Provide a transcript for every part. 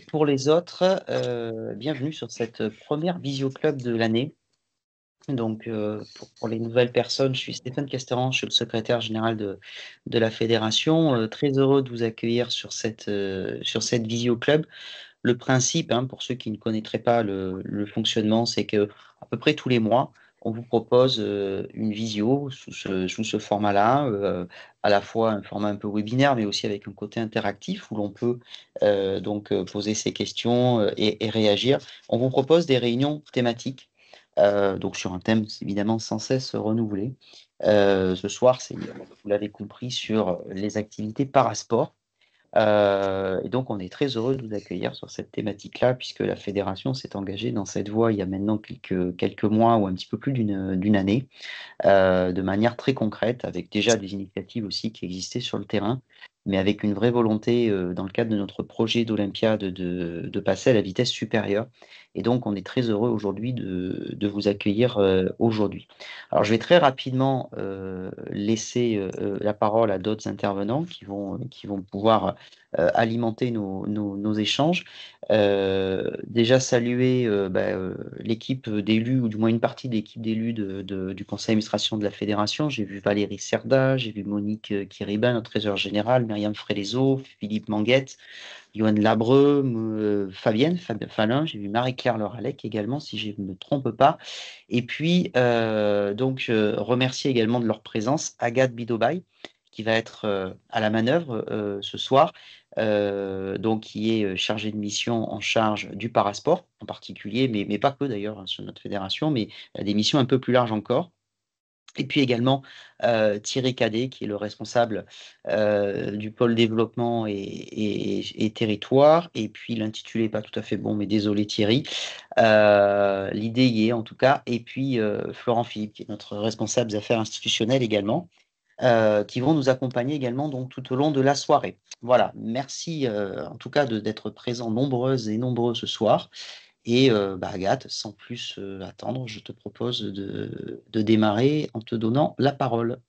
Pour les autres, bienvenue sur cette première Visio Club de l'année. Donc, pour les nouvelles personnes, je suis Stéphane Casteran, je suis le secrétaire général de la fédération. Très heureux de vous accueillir sur cette Visio Club. Le principe, hein, pour ceux qui ne connaîtraient pas le fonctionnement, c'est que à peu près tous les mois, on vous propose une visio sous ce format-là, à la fois un format un peu webinaire, mais aussi avec un côté interactif où l'on peut poser ses questions et réagir. On vous propose des réunions thématiques, donc sur un thème évidemment sans cesse renouvelé. Ce soir, c'est, vous l'avez compris, sur les activités parasport. Et donc, on est très heureux de vous accueillir sur cette thématique-là, puisque la fédération s'est engagée dans cette voie il y a maintenant quelques mois ou un petit peu plus d'une année, de manière très concrète, avec déjà des initiatives aussi qui existaient sur le terrain, mais avec une vraie volonté, dans le cadre de notre projet d'Olympiade, de passer à la vitesse supérieure. Et donc, on est très heureux aujourd'hui de vous accueillir aujourd'hui. Alors, je vais très rapidement laisser la parole à d'autres intervenants qui vont pouvoir alimenter nos échanges. Déjà saluer l'équipe d'élus, ou du moins une partie de l'équipe d'élus du conseil d'administration de la fédération. J'ai vu Valérie Cerda, j'ai vu Monique Kiriban, notre trésor général, Myriam Frélézot, Philippe Manguette, Johan Labreux, Fabien Falin, j'ai vu Marie-Claire Loralec également, si je ne me trompe pas. Et puis, remercier également de leur présence Agathe Bidobay, qui va être à la manœuvre ce soir, donc qui est chargée de mission en charge du parasport en particulier, mais pas que d'ailleurs, hein, sur notre fédération, mais des missions un peu plus larges encore. Et puis également Thierry Cadet, qui est le responsable du pôle développement et territoire. Et puis l'intitulé n'est pas tout à fait bon, mais désolé Thierry. L'idée y est en tout cas. Et puis Florent Philippe, qui est notre responsable des affaires institutionnelles également, qui vont nous accompagner également donc, tout au long de la soirée. Voilà, merci en tout cas d'être présents nombreuses et nombreux ce soir. Et Agathe, sans plus attendre, je te propose de démarrer en te donnant la parole.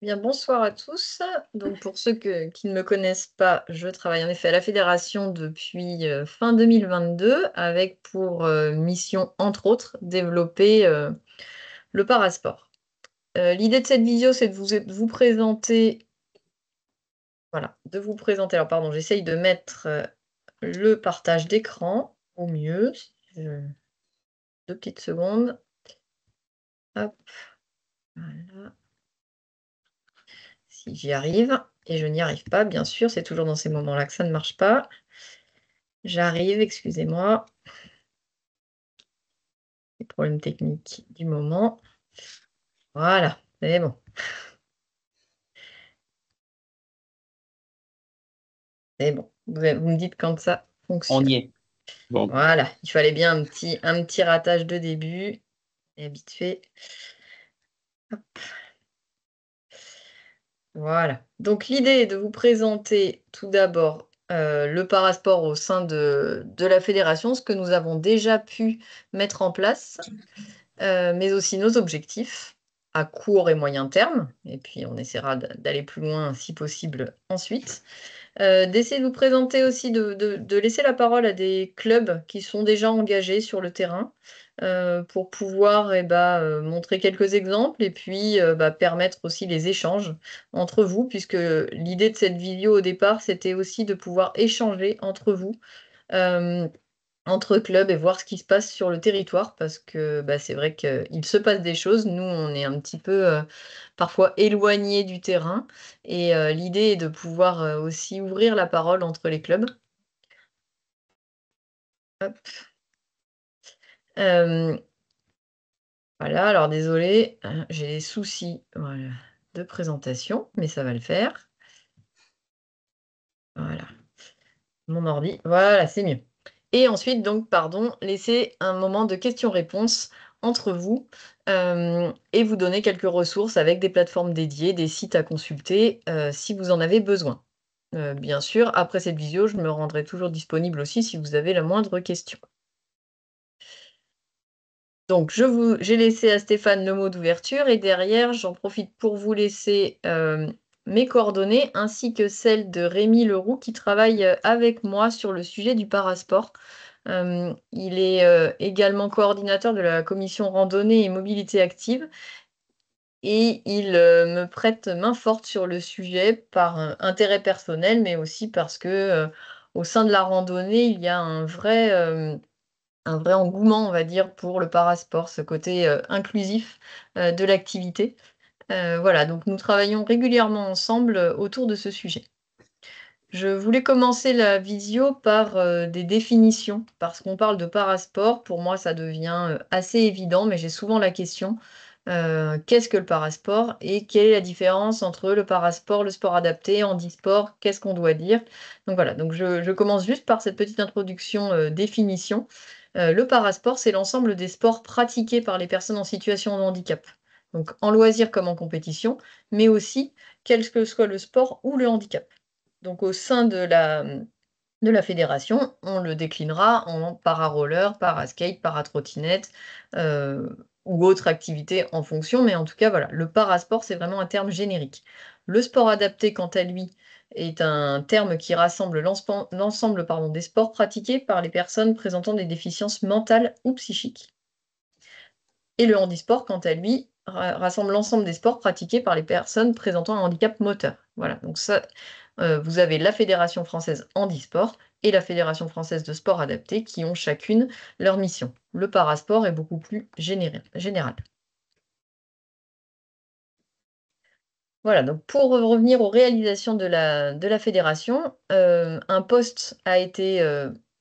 Bien, bonsoir à tous. Donc, pour ceux qui ne me connaissent pas, je travaille en effet à la fédération depuis fin 2022 avec pour mission, entre autres, développer le parasport. L'idée de cette vidéo, c'est de vous présenter. Voilà, de vous présenter. Alors, pardon, j'essaye de mettre le partage d'écran au mieux. Deux petites secondes. Hop, voilà. Si j'y arrive, et je n'y arrive pas, bien sûr, c'est toujours dans ces moments-là que ça ne marche pas. J'arrive, excusez-moi. Les problèmes techniques du moment. Voilà, c'est bon. C'est bon. Vous me dites quand ça On fonctionne. y est. Bon. Voilà, il fallait bien un petit ratage de début. Et habitué. Hop. Voilà. Donc l'idée est de vous présenter tout d'abord le parasport au sein de la fédération, ce que nous avons déjà pu mettre en place, mais aussi nos objectifs à court et moyen terme. Et puis on essaiera d'aller plus loin si possible ensuite. D'essayer de vous présenter aussi, de laisser la parole à des clubs qui sont déjà engagés sur le terrain, pour pouvoir montrer quelques exemples et puis permettre aussi les échanges entre vous, puisque l'idée de cette vidéo au départ, c'était aussi de pouvoir échanger entre vous, euh, entre clubs et voir ce qui se passe sur le territoire, parce que c'est vrai qu'il se passe des choses. Nous, on est un petit peu parfois éloignés du terrain, et l'idée est de pouvoir aussi ouvrir la parole entre les clubs. Hop. Euh, voilà, alors désolé, hein, j'ai des soucis, voilà, de présentation, mais ça va le faire. Voilà, mon ordi, voilà, c'est mieux. Et ensuite, donc, pardon, laisser un moment de questions-réponses entre vous, et vous donner quelques ressources avec des plateformes dédiées, des sites à consulter si vous en avez besoin. Bien sûr, après cette vidéo, je me rendrai toujours disponible aussi si vous avez la moindre question. Donc, j'ai laissé à Stéphane le mot d'ouverture, et derrière, j'en profite pour vous laisser mes coordonnées ainsi que celles de Rémi Leroux qui travaille avec moi sur le sujet du parasport. Il est également coordinateur de la commission randonnée et mobilité active et il me prête main forte sur le sujet par intérêt personnel, mais aussi parce que au sein de la randonnée, il y a un vrai engouement, on va dire, pour le parasport, ce côté inclusif de l'activité. Voilà, donc nous travaillons régulièrement ensemble autour de ce sujet. Je voulais commencer la visio par des définitions, parce qu'on parle de parasport. Pour moi, ça devient assez évident, mais j'ai souvent la question, qu'est-ce que le parasport et quelle est la différence entre le parasport, le sport adapté, handisport, qu'est-ce qu'on doit dire? Donc voilà, donc je commence juste par cette petite introduction définition. Le parasport, c'est l'ensemble des sports pratiqués par les personnes en situation de handicap, donc en loisir comme en compétition, mais aussi quel que soit le sport ou le handicap. Donc au sein de la fédération, on le déclinera en para-roller, para-skate, para-trottinette, ou autre activité en fonction, mais en tout cas, voilà, le parasport, c'est vraiment un terme générique. Le sport adapté, quant à lui, est un terme qui rassemble l'ensemble, pardon, des sports pratiqués par les personnes présentant des déficiences mentales ou psychiques. Et le handisport, quant à lui, rassemble l'ensemble des sports pratiqués par les personnes présentant un handicap moteur. Voilà, donc ça, vous avez la Fédération française handisport et la Fédération française de sport adapté qui ont chacune leur mission. Le parasport est beaucoup plus général. Voilà, donc pour revenir aux réalisations de la fédération, un poste a été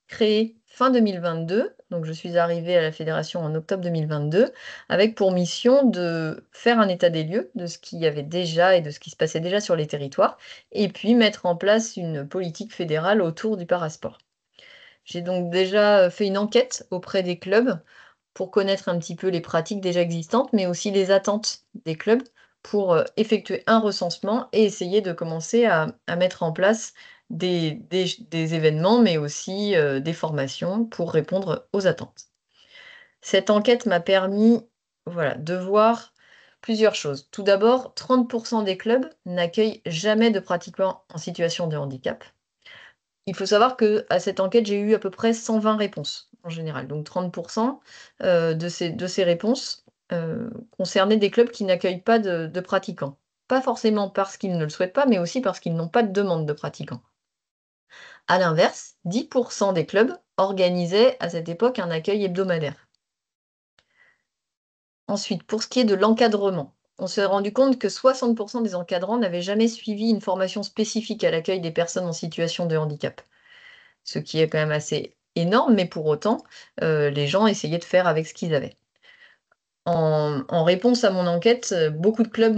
créé fin 2022. Donc je suis arrivée à la fédération en octobre 2022, avec pour mission de faire un état des lieux de ce qu'il y avait déjà et de ce qui se passait déjà sur les territoires, et puis mettre en place une politique fédérale autour du parasport. J'ai donc déjà fait une enquête auprès des clubs pour connaître un petit peu les pratiques déjà existantes, mais aussi les attentes des clubs pour effectuer un recensement et essayer de commencer à mettre en place des événements, mais aussi des formations pour répondre aux attentes. Cette enquête m'a permis, voilà, de voir plusieurs choses. Tout d'abord, 30% des clubs n'accueillent jamais de pratiquants en situation de handicap. Il faut savoir qu'à cette enquête, j'ai eu à peu près 120 réponses en général. Donc 30% de ces réponses concernaient des clubs qui n'accueillent pas de pratiquants. Pas forcément parce qu'ils ne le souhaitent pas, mais aussi parce qu'ils n'ont pas de demande de pratiquants. À l'inverse, 10% des clubs organisaient à cette époque un accueil hebdomadaire. Ensuite, pour ce qui est de l'encadrement, on s'est rendu compte que 60% des encadrants n'avaient jamais suivi une formation spécifique à l'accueil des personnes en situation de handicap. Ce qui est quand même assez énorme, mais pour autant, les gens essayaient de faire avec ce qu'ils avaient. En réponse à mon enquête, beaucoup de clubs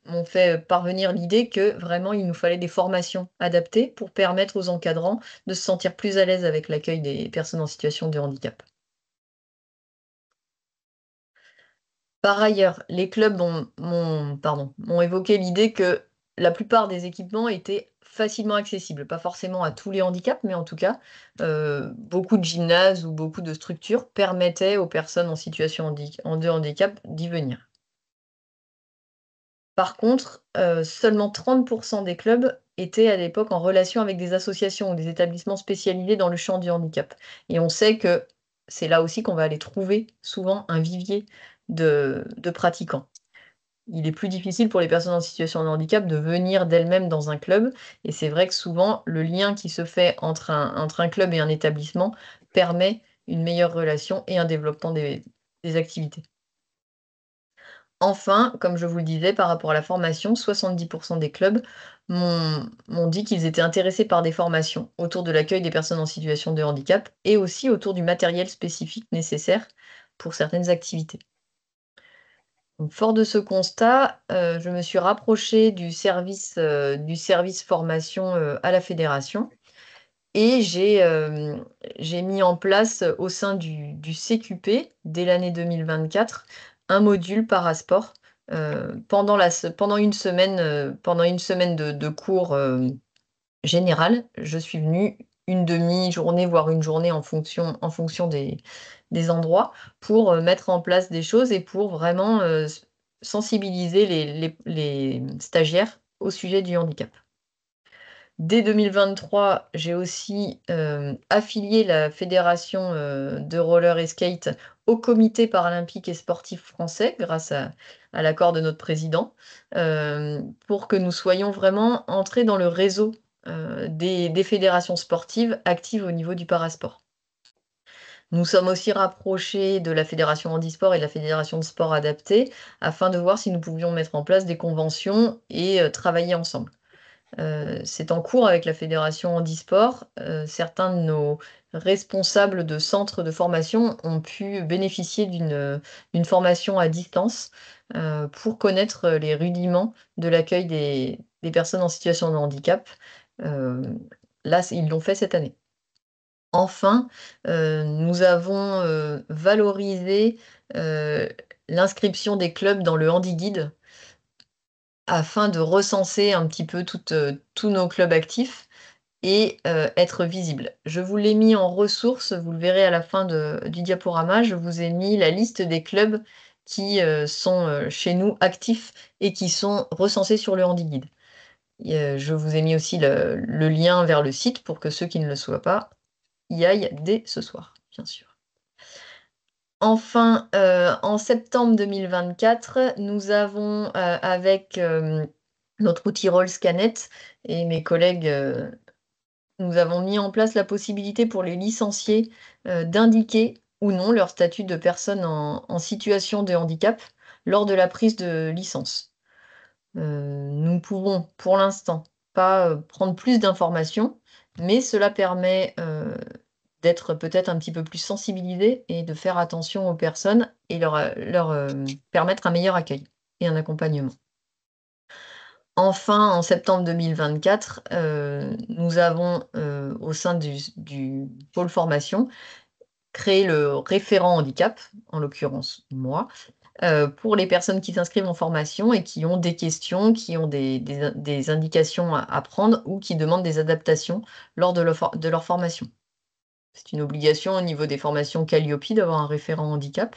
m'ont fait parvenir l'idée que vraiment il nous fallait des formations adaptées pour permettre aux encadrants de se sentir plus à l'aise avec l'accueil des personnes en situation de handicap. Par ailleurs, les clubs m'ont évoqué l'idée que la plupart des équipements étaient facilement accessibles. Pas forcément à tous les handicaps, mais en tout cas, beaucoup de gymnases ou beaucoup de structures permettaient aux personnes en situation de handicap d'y venir. Par contre, seulement 30% des clubs étaient à l'époque en relation avec des associations ou des établissements spécialisés dans le champ du handicap. Et on sait que c'est là aussi qu'on va aller trouver souvent un vivier de pratiquants. Il est plus difficile pour les personnes en situation de handicap de venir d'elles-mêmes dans un club et c'est vrai que souvent le lien qui se fait entre un club et un établissement permet une meilleure relation et un développement des activités. Enfin, comme je vous le disais, par rapport à la formation, 70% des clubs m'ont dit qu'ils étaient intéressés par des formations autour de l'accueil des personnes en situation de handicap et aussi autour du matériel spécifique nécessaire pour certaines activités. Donc, fort de ce constat, je me suis rapprochée du service formation, à la fédération et j'ai mis en place, au sein du CQP, dès l'année 2024, un module parasport, pendant une semaine de cours, général. Je suis venue une demi-journée, voire une journée en fonction des endroits pour, mettre en place des choses et pour vraiment, sensibiliser les stagiaires au sujet du handicap. Dès 2023, j'ai aussi affilié la fédération de roller et skate au comité paralympique et sportif français grâce à l'accord de notre président pour que nous soyons vraiment entrés dans le réseau des fédérations sportives actives au niveau du parasport. Nous sommes aussi rapprochés de la fédération handisport et de la fédération de sport adapté afin de voir si nous pouvions mettre en place des conventions et travailler ensemble. C'est en cours avec la fédération handisport. Certains de nos responsables de centres de formation ont pu bénéficier d'une formation à distance pour connaître les rudiments de l'accueil des personnes en situation de handicap. Là, ils l'ont fait cette année. Enfin, nous avons valorisé l'inscription des clubs dans le HandiGuide afin de recenser un petit peu tous nos clubs actifs et être visible. Je vous l'ai mis en ressources, vous le verrez à la fin du diaporama, je vous ai mis la liste des clubs qui sont chez nous actifs et qui sont recensés sur le HandiGuide. Je vous ai mis aussi le lien vers le site pour que ceux qui ne le soient pas y aillent dès ce soir, bien sûr. Enfin, en septembre 2024, nous avons, avec notre outil Rollscanet et mes collègues, nous avons mis en place la possibilité pour les licenciés d'indiquer ou non leur statut de personne en situation de handicap lors de la prise de licence. Nous ne pouvons pour l'instant pas prendre plus d'informations, mais cela permet d'être peut-être un petit peu plus sensibilisés et de faire attention aux personnes et leur permettre un meilleur accueil et un accompagnement. Enfin, en septembre 2024, nous avons, au sein du pôle formation, créé le référent handicap, en l'occurrence moi, pour les personnes qui s'inscrivent en formation et qui ont des questions, qui ont des indications à prendre ou qui demandent des adaptations lors de leur formation. C'est une obligation au niveau des formations Qualiopi d'avoir un référent handicap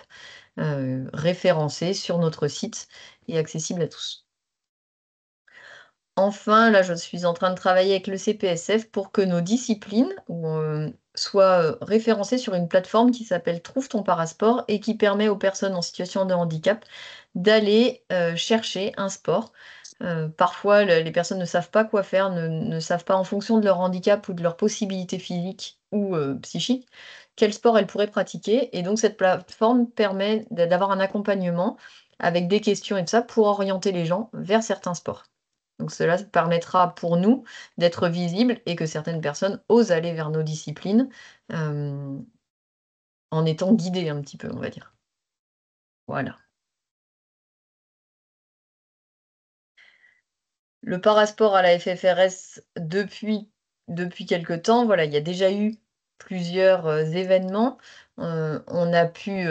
référencé sur notre site et accessible à tous. Enfin, là, je suis en train de travailler avec le CPSF pour que nos disciplines soient référencées sur une plateforme qui s'appelle Trouve ton parasport et qui permet aux personnes en situation de handicap d'aller chercher un sport. Parfois, les personnes ne savent pas quoi faire, ne savent pas en fonction de leur handicap ou de leurs possibilités physiques ou psychiques, quel sport elles pourraient pratiquer. Et donc, cette plateforme permet d'avoir un accompagnement avec des questions et tout ça pour orienter les gens vers certains sports. Donc cela permettra pour nous d'être visibles et que certaines personnes osent aller vers nos disciplines, en étant guidées un petit peu, on va dire. Voilà. Le parasport à la FFRS depuis quelque temps, voilà, il y a déjà eu plusieurs, événements. On a pu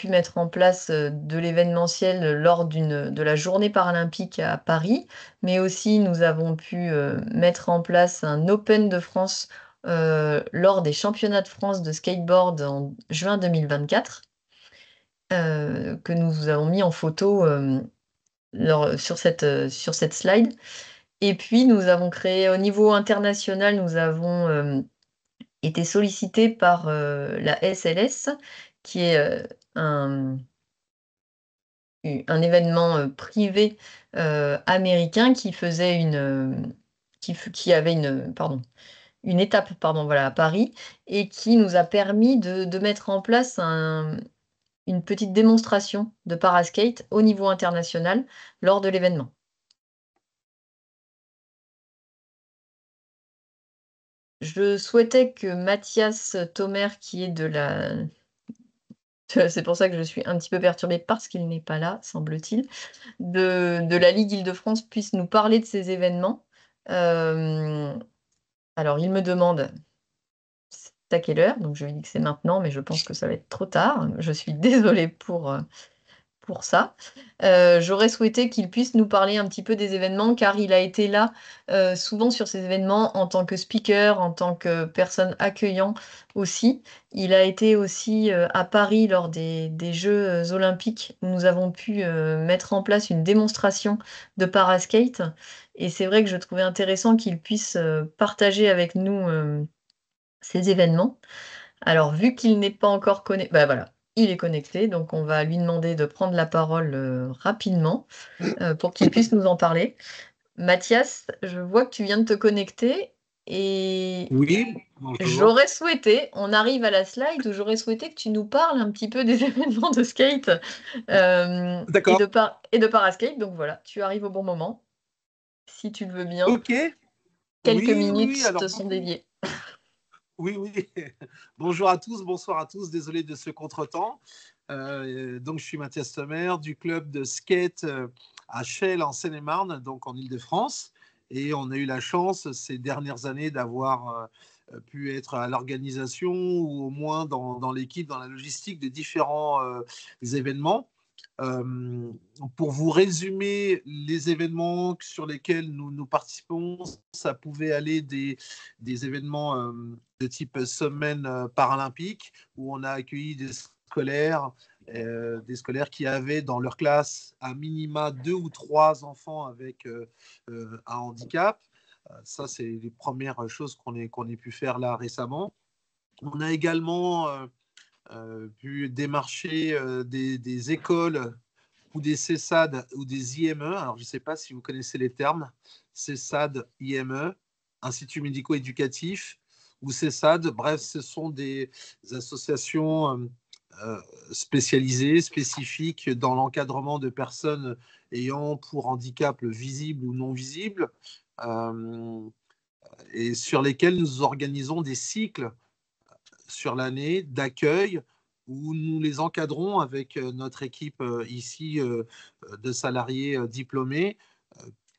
mettre en place, de l'événementiel lors de la journée paralympique à Paris, mais aussi nous avons pu, mettre en place un Open de France, lors des championnats de France de skateboard en juin 2024, que nous avons mis en photo, sur cette slide. Et puis nous avons créé au niveau international, nous avons, été sollicités par, la SLS qui est, un événement, privé, américain qui faisait qui avait une étape, pardon, voilà, à Paris et qui nous a permis de mettre en place une petite démonstration de paraskate au niveau international lors de l'événement. Je souhaitais que Mathias Thomer, qui est de la c'est pour ça que je suis un petit peu perturbée parce qu'il n'est pas là, semble-t-il, de la Ligue Île-de-France puisse nous parler de ces événements. Alors il me demande: «C'est à quelle heure?» Donc je lui dis que c'est maintenant, mais je pense que ça va être trop tard. Je suis désolée pour ça. J'aurais souhaité qu'il puisse nous parler un petit peu des événements, car il a été là souvent sur ces événements en tant que speaker, en tant que personne accueillant aussi. Il a été aussi à Paris lors des Jeux olympiques, où nous avons pu mettre en place une démonstration de paraskate. Et c'est vrai que je trouvais intéressant qu'il puisse partager avec nous ces événements. Alors, vu qu'il n'est pas encore connecté, bah voilà, il est connecté, donc on va lui demander de prendre la parole rapidement pour qu'il puisse nous en parler. Mathias, je vois que tu viens de te connecter et Oui, bonjour. j'aurais souhaité, on arrive à la slide où j'aurais souhaité que tu nous parles un petit peu des événements de skate D'accord. et de paraskate. Donc voilà, tu arrives au bon moment. Si tu le veux bien, Ok. quelques Oui. minutes te Alors, sont dédiées. oui. Bonjour à tous, bonsoir à tous. Désolé de ce contretemps. Donc, je suis Mathias Sommer du club de skate à Chelles en Seine-et-Marne, donc en Île-de-France. Et on a eu la chance ces dernières années d'avoir pu être à l'organisation ou au moins dans l'équipe, dans la logistique de différents événements. Euh, pour vous résumer les événements sur lesquels nous participons, ça pouvait aller des événements de type semaine paralympique, où on a accueilli des scolaires qui avaient dans leur classe à minima 2 ou 3 enfants avec un handicap. Ça, c'est les premières choses qu'on ait pu faire là récemment. On a également pu démarcher des écoles ou des CESAD ou des IME. Alors, je ne sais pas si vous connaissez les termes. CESAD, IME, Institut médico-éducatif ou CESAD. Bref, ce sont des associations spécialisées, spécifiques dans l'encadrement de personnes ayant pour handicap visible ou non visible, euh, et sur lesquelles nous organisons des cycles sur l'année d'accueil où nous les encadrons avec notre équipe ici de salariés diplômés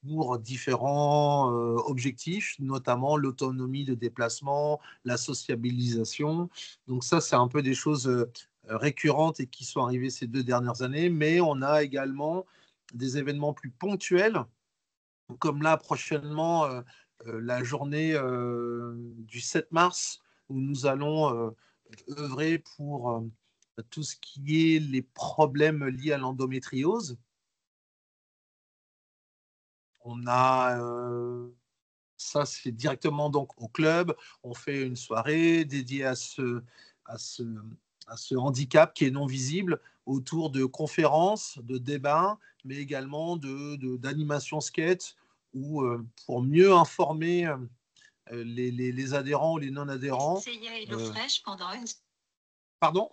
pour différents objectifs, notamment l'autonomie de déplacement, la sociabilisation. Donc ça, c'est un peu des choses récurrentes et qui sont arrivées ces 2 dernières années, mais on a également des événements plus ponctuels, comme là prochainement la journée du 7 mars, où nous allons œuvrer pour tout ce qui est les problèmes liés à l'endométriose. On a ça, c'est directement donc au club. On fait une soirée dédiée à ce, à ce handicap qui est non visible, autour de conférences, de débats, mais également d'animation skate, ou pour mieux informer les adhérents ou les non-adhérents. Pardon?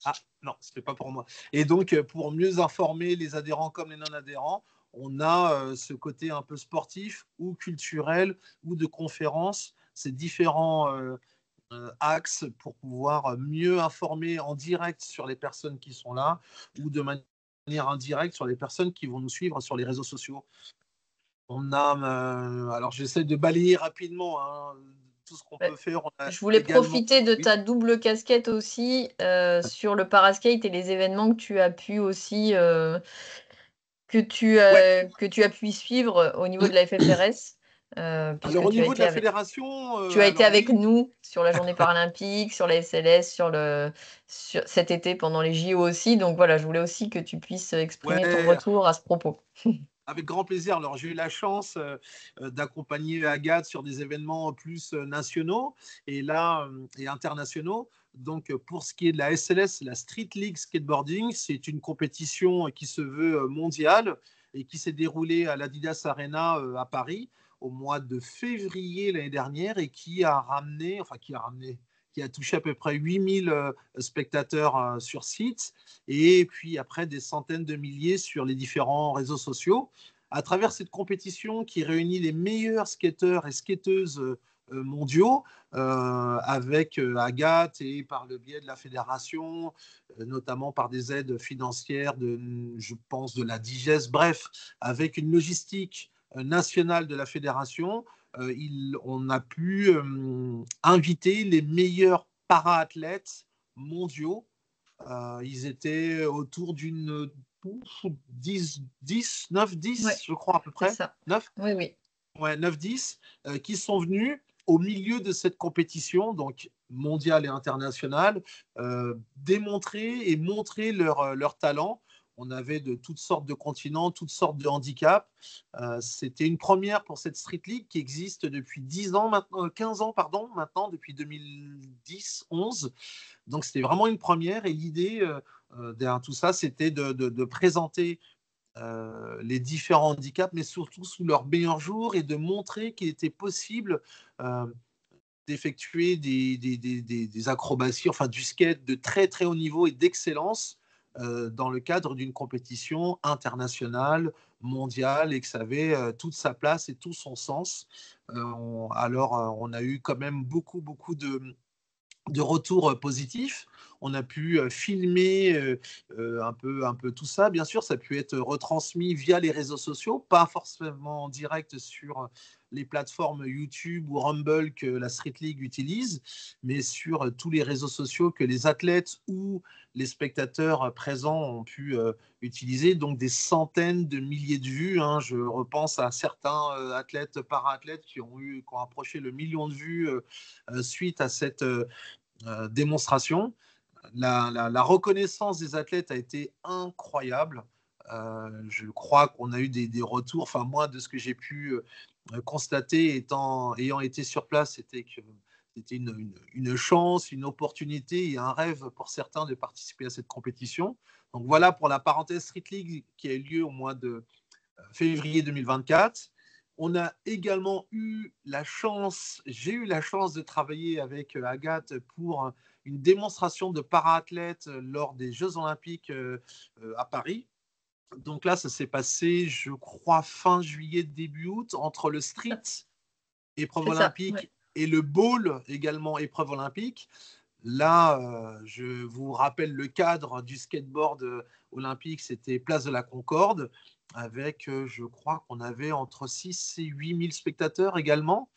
Ah, non, ce n'est pas pour moi. Et donc, pour mieux informer les adhérents comme les non-adhérents, on a ce côté un peu sportif ou culturel ou de conférence, ces différents axes pour pouvoir mieux informer en direct sur les personnes qui sont là, ou de manière indirecte sur les personnes qui vont nous suivre sur les réseaux sociaux. On a, alors j'essaie de balayer rapidement tout ce qu'on peut faire. On a Je voulais également, profiter de oui, ta double casquette aussi sur le paraskate et les événements que tu as pu aussi ouais. que tu as pu suivre au niveau de la FFRS, Alors puisque au niveau de la fédération, tu as été alors avec oui, nous sur la journée paralympique, sur la SLS, sur cet été pendant les JO aussi. Donc voilà, je voulais aussi que tu puisses exprimer ton ouais, retour à ce propos. avec grand plaisir. Alors, j'ai eu la chance d'accompagner Agathe sur des événements plus nationaux et là et internationaux. Donc, pour ce qui est de la SLS, la Street League Skateboarding, c'est une compétition qui se veut mondiale et qui s'est déroulée à l'Adidas Arena à Paris au mois de février l'année dernière, et qui a ramené, qui a touché à peu près 8000 spectateurs sur site, et puis après des centaines de milliers sur les différents réseaux sociaux. À travers cette compétition qui réunit les meilleurs skateurs et skateuses mondiaux, avec Agathe, et par le biais de la fédération, notamment par des aides financières je pense, de la DIGES, bref, avec une logistique nationale de la fédération, on a pu inviter les meilleurs para-athlètes mondiaux Ils étaient autour d'une 9, 10, Ouais, je crois à peu c'est près. ça. 9 Oui, oui. Ouais, 9-10, qui sont venus au milieu de cette compétition, donc mondiale et internationale, démontrer et montrer leur talent. On avait de toutes sortes de continents, toutes sortes de handicaps. C'était une première pour cette Street League qui existe depuis 10 ans maintenant, 15 ans, pardon, maintenant, depuis 2010-11. Donc c'était vraiment une première et l'idée derrière tout ça, c'était de présenter les différents handicaps, mais surtout sous leur meilleur jour et de montrer qu'il était possible euh, d'effectuer des acrobaties, enfin du skate de très très haut niveau et d'excellence dans le cadre d'une compétition internationale, mondiale, et que ça avait toute sa place et tout son sens. On a eu quand même beaucoup de retours positifs. On a pu filmer un peu tout ça. Bien sûr, ça a pu être retransmis via les réseaux sociaux, pas forcément en direct sur les plateformes YouTube ou Rumble que la Street League utilise, mais sur tous les réseaux sociaux que les athlètes ou les spectateurs présents ont pu utiliser. Donc des centaines de milliers de vues, hein. Je repense à certains athlètes, para-athlètes qui ont approché le million de vues suite à cette démonstration. La reconnaissance des athlètes a été incroyable. Je crois qu'on a eu des retours, enfin moi de ce que j'ai pu constater ayant été sur place, c'était que c'était une chance, une opportunité et un rêve pour certains de participer à cette compétition. Donc voilà pour la parenthèse Street League qui a eu lieu au mois de février 2024. On a également eu la chance, j'ai eu la chance de travailler avec Agathe pour une démonstration de para-athlètes lors des Jeux Olympiques à Paris. Donc là, ça s'est passé, je crois, fin juillet, début août, entre le street, épreuve C'est ça. Ouais. olympique, et le ball, également épreuve olympique. Là, je vous rappelle le cadre du skateboard olympique, c'était Place de la Concorde, avec, je crois qu'on avait entre 6 et 8 000 spectateurs également.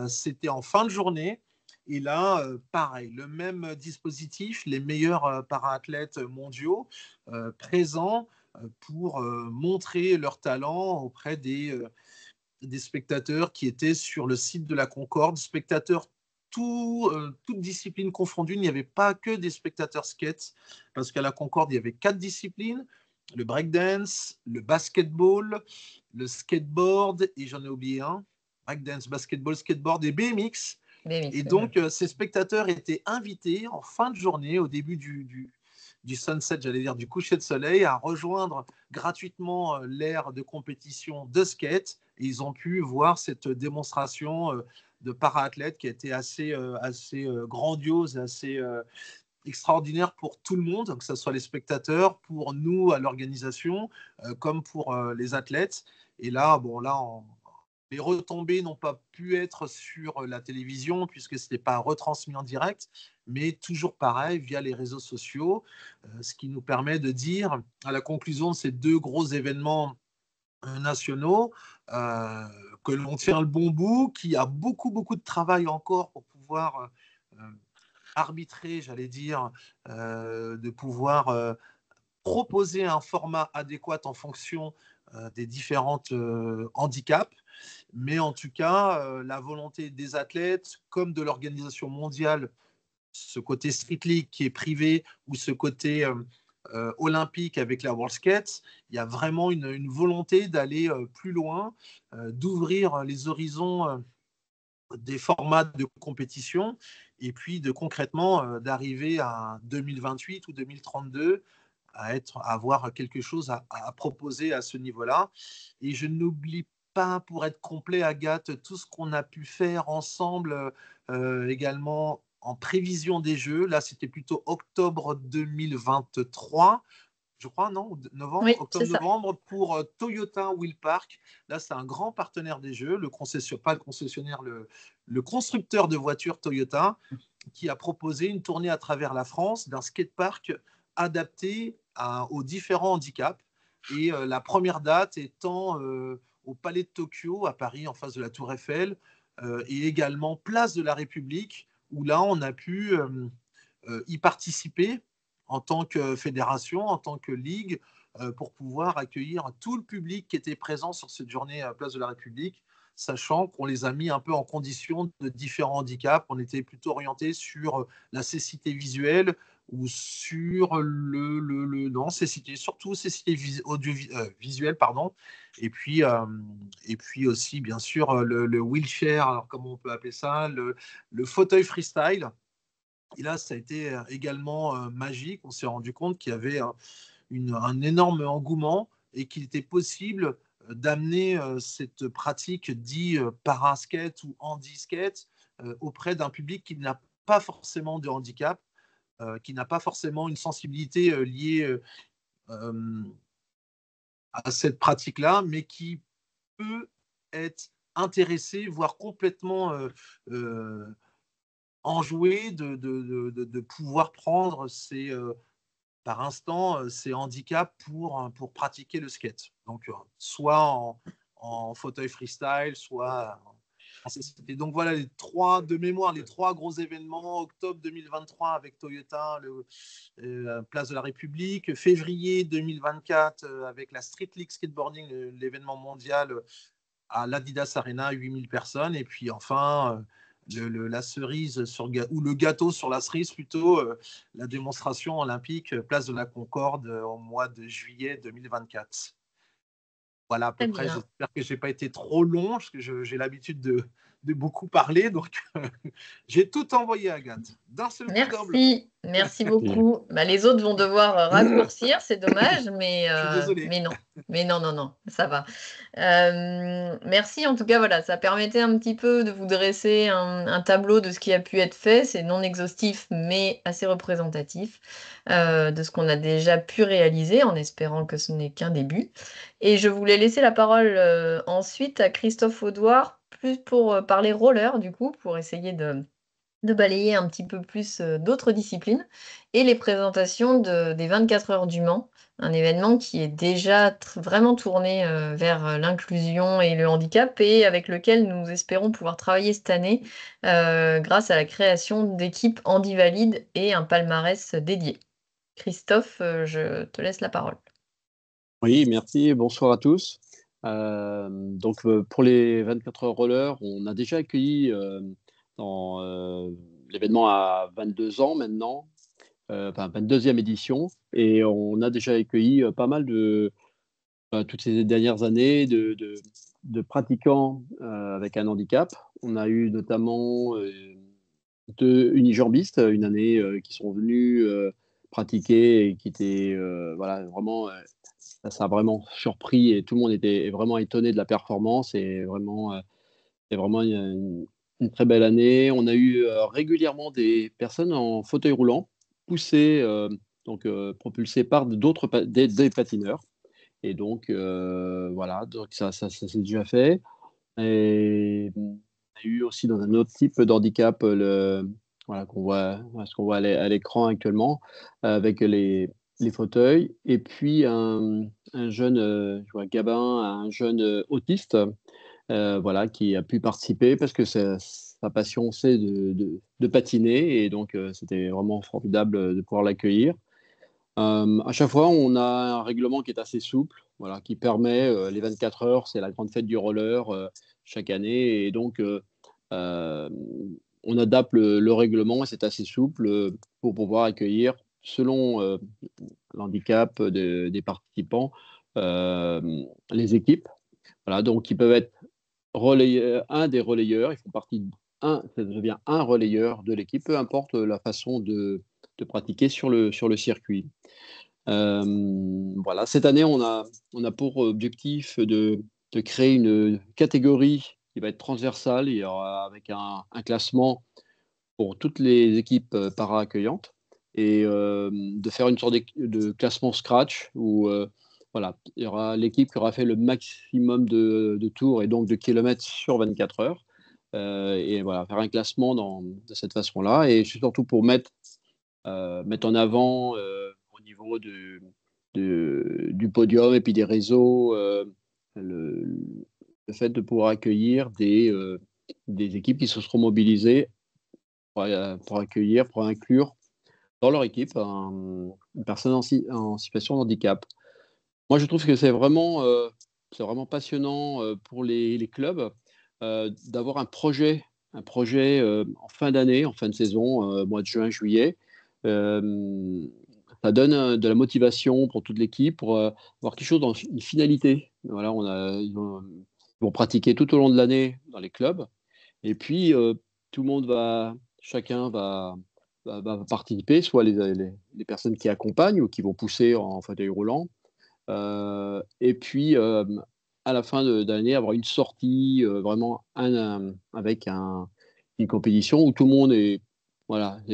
C'était en fin de journée. Et là, pareil, le même dispositif, les meilleurs para-athlètes mondiaux présents pour montrer leur talent auprès des spectateurs qui étaient sur le site de la Concorde, spectateurs toutes disciplines confondues. Il n'y avait pas que des spectateurs skate, parce qu'à la Concorde, il y avait 4 disciplines, le breakdance, le basketball, le skateboard, et j'en ai oublié un, breakdance, basketball, skateboard et BMX. Et BMX, oui. donc, ces spectateurs étaient invités en fin de journée, au début du sunset, j'allais dire du coucher de soleil, à rejoindre gratuitement l'aire de compétition de skate. Et ils ont pu voir cette démonstration de para-athlètes qui a été assez grandiose, assez extraordinaire pour tout le monde, que ce soit les spectateurs, pour nous à l'organisation, comme pour les athlètes. Et là, bon, les retombées n'ont pas pu être sur la télévision puisque ce n'était pas retransmis en direct, mais toujours pareil via les réseaux sociaux, ce qui nous permet de dire à la conclusion de ces 2 gros événements nationaux que l'on tient le bon bout, qu'il y a beaucoup de travail encore pour pouvoir arbitrer, j'allais dire, de pouvoir proposer un format adéquat en fonction des différentes handicaps. Mais en tout cas, la volonté des athlètes comme de l'organisation mondiale, ce côté Street League qui est privé ou ce côté olympique avec la World Skate, il y a vraiment une volonté d'aller plus loin, d'ouvrir les horizons des formats de compétition et puis de concrètement d'arriver à 2028 ou 2032 à avoir quelque chose à proposer à ce niveau-là. Et je n'oublie pas, pour être complet, Agathe, tout ce qu'on a pu faire ensemble également en prévision des Jeux. Là, c'était plutôt octobre 2023, je crois, non, novembre, Oui, c'est ça. octobre-novembre, pour Toyota Wheel Park. Là, c'est un grand partenaire des Jeux, pas le concessionnaire, le constructeur de voitures Toyota, qui a proposé une tournée à travers la France d'un skatepark adapté aux différents handicaps. Et la première date étant au Palais de Tokyo, à Paris, en face de la Tour Eiffel, et également Place de la République, où là, on a pu y participer en tant que fédération, en tant que ligue, pour pouvoir accueillir tout le public qui était présent sur cette journée à Place de la République, sachant qu'on les a mis un peu en condition de différents handicaps. On était plutôt orienté sur la cécité visuelle ou sur non, cécité, surtout cécité visuelle, pardon. Et puis aussi, bien sûr, le wheelchair, alors comment on peut appeler ça, le fauteuil freestyle. Et là, ça a été également magique. On s'est rendu compte qu'il y avait un énorme engouement et qu'il était possible d'amener cette pratique dit paraskate ou handiskate auprès d'un public qui n'a pas forcément de handicap, qui n'a pas forcément une sensibilité liée à cette pratique-là, mais qui peut être intéressé, voire complètement enjoué de pouvoir prendre par instant ces handicaps pour pratiquer le skate. Donc, soit en fauteuil freestyle, soit en CCT. Donc voilà, de mémoire, les trois gros événements. Octobre 2023 avec Toyota, Place de la République. Février 2024 avec la Street League Skateboarding, l'événement mondial à l'Adidas Arena, 8000 personnes. Et puis enfin, la cerise ou le gâteau sur la cerise plutôt, la démonstration olympique Place de la Concorde au mois de juillet 2024. Voilà à peu près. J'espère que je n'ai pas été trop long, parce que j'ai l'habitude de beaucoup parler. Donc, j'ai tout envoyé à Agathe. D'un seul coup d'enveloppe. Merci beaucoup. Les autres vont devoir raccourcir, c'est dommage, mais, je suis désolé. mais non, ça va. Merci, en tout cas, voilà, ça permettait un petit peu de vous dresser un tableau de ce qui a pu être fait. C'est non exhaustif, mais assez représentatif de ce qu'on a déjà pu réaliser, en espérant que ce n'est qu'un début. Et je voulais laisser la parole ensuite à Christophe Audouard, plus pour parler roller, du coup, pour essayer de balayer un petit peu plus d'autres disciplines, et les présentations des 24 heures du Mans, un événement qui est déjà vraiment tourné vers l'inclusion et le handicap, et avec lequel nous espérons pouvoir travailler cette année grâce à la création d'équipes handi-valides et un palmarès dédié. Christophe, je te laisse la parole. Oui, merci. Bonsoir à tous. Pour les 24 heures roller, on a déjà accueilli dans l'événement à 22 ans maintenant, 22e édition, et on a déjà accueilli pas mal toutes ces dernières années de pratiquants avec un handicap. On a eu notamment 2 unijambistes une année qui sont venus pratiquer et qui étaient vraiment ça a vraiment surpris et tout le monde était vraiment étonné de la performance et vraiment, c'est vraiment une très belle année. On a eu régulièrement des personnes en fauteuil roulant, poussées, propulsées par des patineurs. Et donc, donc ça s'est déjà fait. Et on a eu aussi dans un autre type d'handicap, ce qu'on voit à l'écran actuellement, avec les fauteuils. Et puis un jeune, je vois Gabin, un jeune autiste, qui a pu participer parce que sa passion, c'est de patiner. Et donc, c'était vraiment formidable de pouvoir l'accueillir. À chaque fois, on a un règlement qui est assez souple, qui permet les 24 heures, c'est la grande fête du roller chaque année. Et donc, on adapte le règlement et c'est assez souple pour pouvoir accueillir, selon l'handicap des participants, les équipes. Voilà, donc ils peuvent être un des relayeurs, ils font partie ça devient un relayeur de l'équipe, peu importe la façon de pratiquer sur le circuit. Cette année, on a pour objectif de créer une catégorie qui va être transversale. Il y aura avec un classement pour toutes les équipes para-accueillantes et de faire une sorte de classement scratch où il y aura l'équipe qui aura fait le maximum de tours et donc de kilomètres sur 24 heures. Faire un classement de cette façon-là. Et surtout pour mettre en avant au niveau du podium et puis des réseaux le fait de pouvoir accueillir des équipes qui se seront mobilisées pour accueillir, pour inclure dans leur équipe une personne en situation de handicap. Moi, je trouve que c'est vraiment passionnant pour les clubs d'avoir un projet en fin d'année, en fin de saison, mois de juin, juillet. Euh, Ça donne de la motivation pour toute l'équipe, pour avoir quelque chose dans une finalité. Voilà, ils vont pratiquer tout au long de l'année dans les clubs. Et puis, chacun va participer, soit les personnes qui accompagnent ou qui vont pousser en fauteuil roulant. Et puis, à la fin de l'année, avoir une sortie vraiment avec une compétition où tout le monde est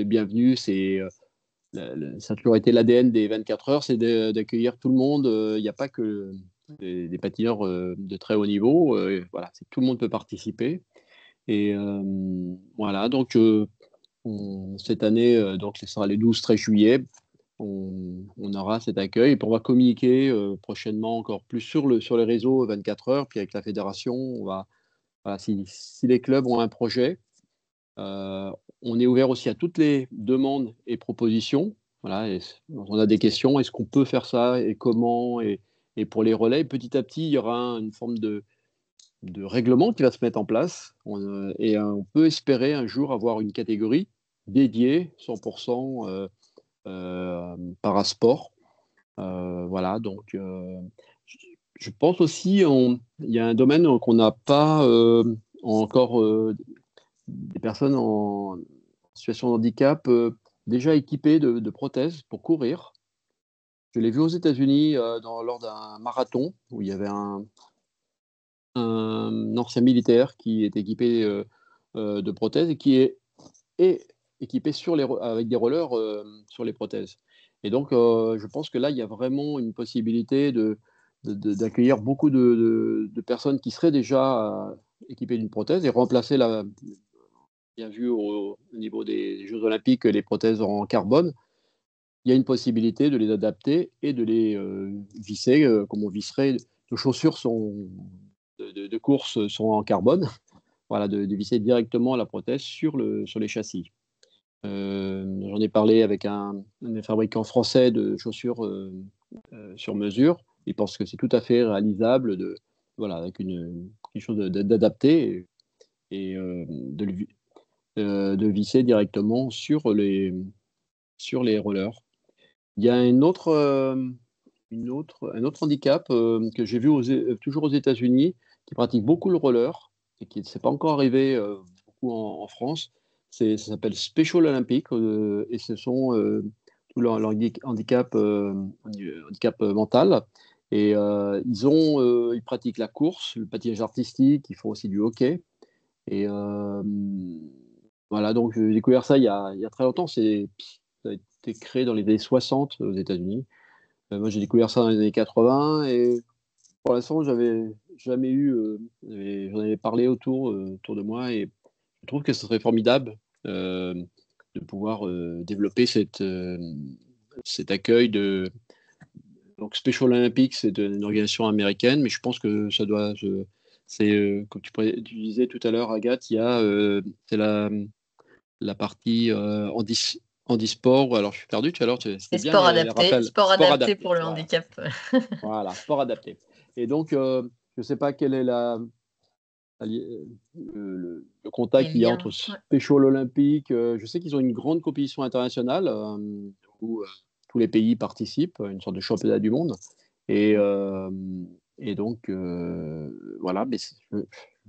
bienvenu. Ça a toujours été l'ADN des 24 heures, c'est d'accueillir tout le monde. Il n'y a pas que des patineurs de très haut niveau. Voilà, tout le monde peut participer. Et voilà, donc cette année, donc ce sera les 12-13 juillet, on aura cet accueil. Et puis on va communiquer prochainement encore plus sur les réseaux 24 heures, puis avec la fédération, voilà, si les clubs ont un projet, on est ouvert aussi à toutes les demandes et propositions. Voilà, on a des questions, est-ce qu'on peut faire ça et comment, et pour les relais, petit à petit, il y aura une forme de règlement qui va se mettre en place. On peut espérer un jour avoir une catégorie dédiée 100% parasport. Voilà, donc je pense aussi il y a un domaine qu'on n'a pas encore des personnes en situation de handicap déjà équipées de prothèses pour courir. Je l'ai vu aux États-Unis lors d'un marathon où il y avait un ancien militaire qui est équipé de prothèses et qui est équipé avec des rollers sur les prothèses. Et donc, je pense que là, il y a vraiment une possibilité d'accueillir beaucoup de personnes qui seraient déjà équipées d'une prothèse et remplacer bien vu au niveau des Jeux Olympiques, les prothèses en carbone. Il y a une possibilité de les adapter et de les visser comme on visserait. Nos chaussures de course sont en carbone. Voilà, de visser directement la prothèse sur les châssis. J'en ai parlé avec un fabricant français de chaussures sur mesure. Il pense que c'est tout à fait réalisable voilà, avec quelque chose d'adapté et de visser directement sur les rollers. Il y a un autre handicap que j'ai vu toujours aux États-Unis, qui pratique beaucoup le roller et qui ne s'est pas encore arrivé beaucoup en France. Ça s'appelle Special Olympics et ce sont tout leur handicap mental. Et ils pratiquent la course, le patinage artistique, ils font aussi du hockey. Et voilà, donc j'ai découvert ça il y a très longtemps. Ça a été créé dans les années 60 aux États-Unis. Moi, j'ai découvert ça dans les années 80 et pour l'instant, j'avais jamais j'en avais parlé autour de moi et je trouve que ce serait formidable de pouvoir développer cet accueil donc Special Olympics, c'est une organisation américaine, mais je pense que ça doit. Comme tu disais tout à l'heure, Agathe, c'est la partie handisport. Alors, je suis perdu tout à l'heure. C'était bien les rappels. Sport adapté pour le handicap. Voilà, sport adapté. Et donc, je ne sais pas quel est le contact qu'il y a entre Special Olympique. Je sais qu'ils ont une grande compétition internationale où tous les pays participent, une sorte de championnat du monde. Et donc, voilà, mais je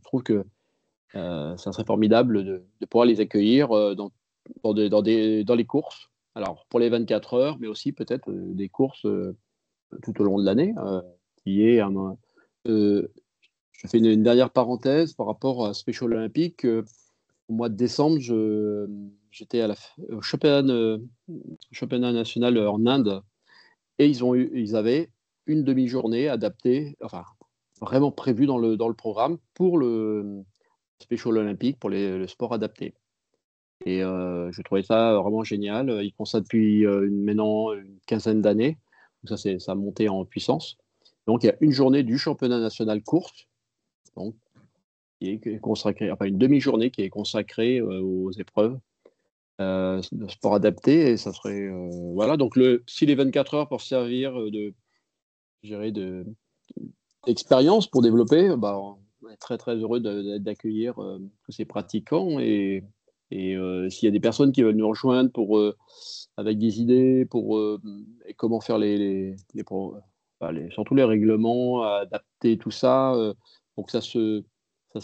trouve que ça serait formidable de pouvoir les accueillir dans les courses. Alors, pour les 24 heures, mais aussi peut-être des courses tout au long de l'année, qui est je fais une dernière parenthèse par rapport à Special Olympics. Au mois de décembre, j'étais au championnat national en Inde et ils avaient une demi-journée adaptée, enfin vraiment prévue dans le programme pour le Special Olympics, pour le sport adapté. Et je trouvais ça vraiment génial. Ils font ça depuis maintenant une quinzaine d'années. Donc ça a monté en puissance. Donc il y a une journée du championnat national course, donc, qui est consacrée, enfin une demi-journée qui est consacrée aux épreuves de sport adapté. Et ça serait voilà. Donc si les 24 heures pour servir je dirais d'expérience pour développer, bah, on est très très heureux d'accueillir tous ces pratiquants et s'il y a des personnes qui veulent nous rejoindre avec des idées pour et comment faire surtout les règlements, adapter tout ça pour que ça se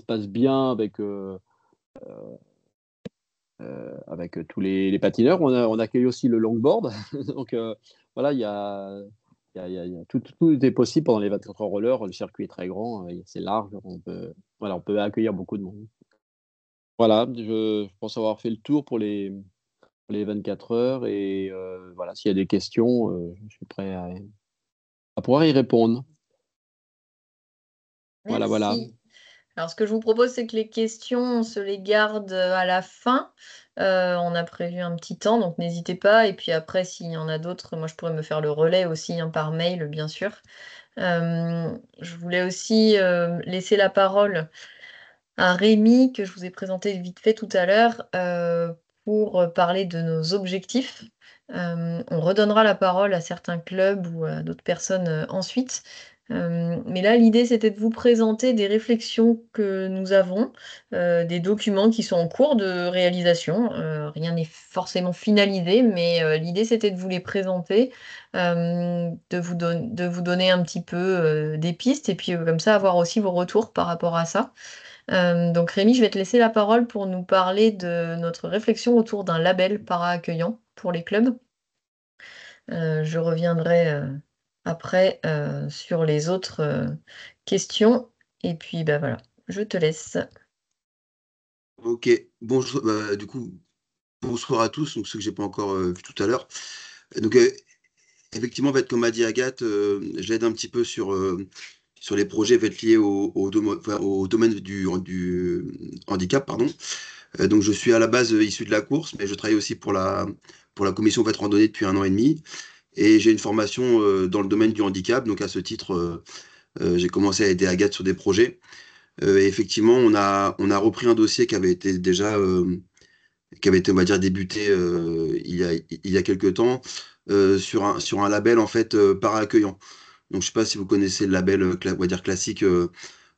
passe bien avec tous les patineurs. On accueille aussi le longboard. Donc voilà, tout est possible pendant les 24 heures roller. Le circuit est très grand, c'est large. On peut accueillir beaucoup de monde. Voilà, je pense avoir fait le tour pour les 24 heures. Et voilà, s'il y a des questions, je suis prêt à pouvoir y répondre. Voilà, voilà. Merci. Alors, ce que je vous propose, c'est que les questions, on se les garde à la fin. On a prévu un petit temps, donc n'hésitez pas. Et puis après, s'il y en a d'autres, moi, je pourrais me faire le relais aussi par mail, bien sûr. Je voulais aussi laisser la parole à Rémi, que je vous ai présenté vite fait tout à l'heure, pour parler de nos objectifs. On redonnera la parole à certains clubs ou à d'autres personnes ensuite. Mais là, l'idée, c'était de vous présenter des réflexions que nous avons, des documents qui sont en cours de réalisation. Rien n'est forcément finalisé, mais l'idée, c'était de vous les présenter, de vous donner un petit peu des pistes et puis comme ça, avoir aussi vos retours par rapport à ça. Donc Rémi, je vais te laisser la parole pour nous parler de notre réflexion autour d'un label para-accueillant pour les clubs. Je reviendrai après sur les autres questions. Et puis, bah voilà, je te laisse. Ok, bonjour, du coup, bonsoir à tous, donc ceux que j'ai pas encore vu tout à l'heure. Donc, effectivement, en fait, comme a dit Agathe, j'aide un petit peu sur les projets en fait, liés au domaine du handicap, pardon. Donc, je suis à la base issu de la course, mais je travaille aussi pour la commission en fait, randonnée depuis 1 an et demi. Et j'ai une formation dans le domaine du handicap, donc à ce titre, j'ai commencé à aider Agathe sur des projets. Et effectivement, on a repris un dossier qui avait été déjà, qui avait été, on va dire, débuté il y a quelques temps, sur un label en fait para-accueillant. Donc, je sais pas si vous connaissez le label, on va dire classique,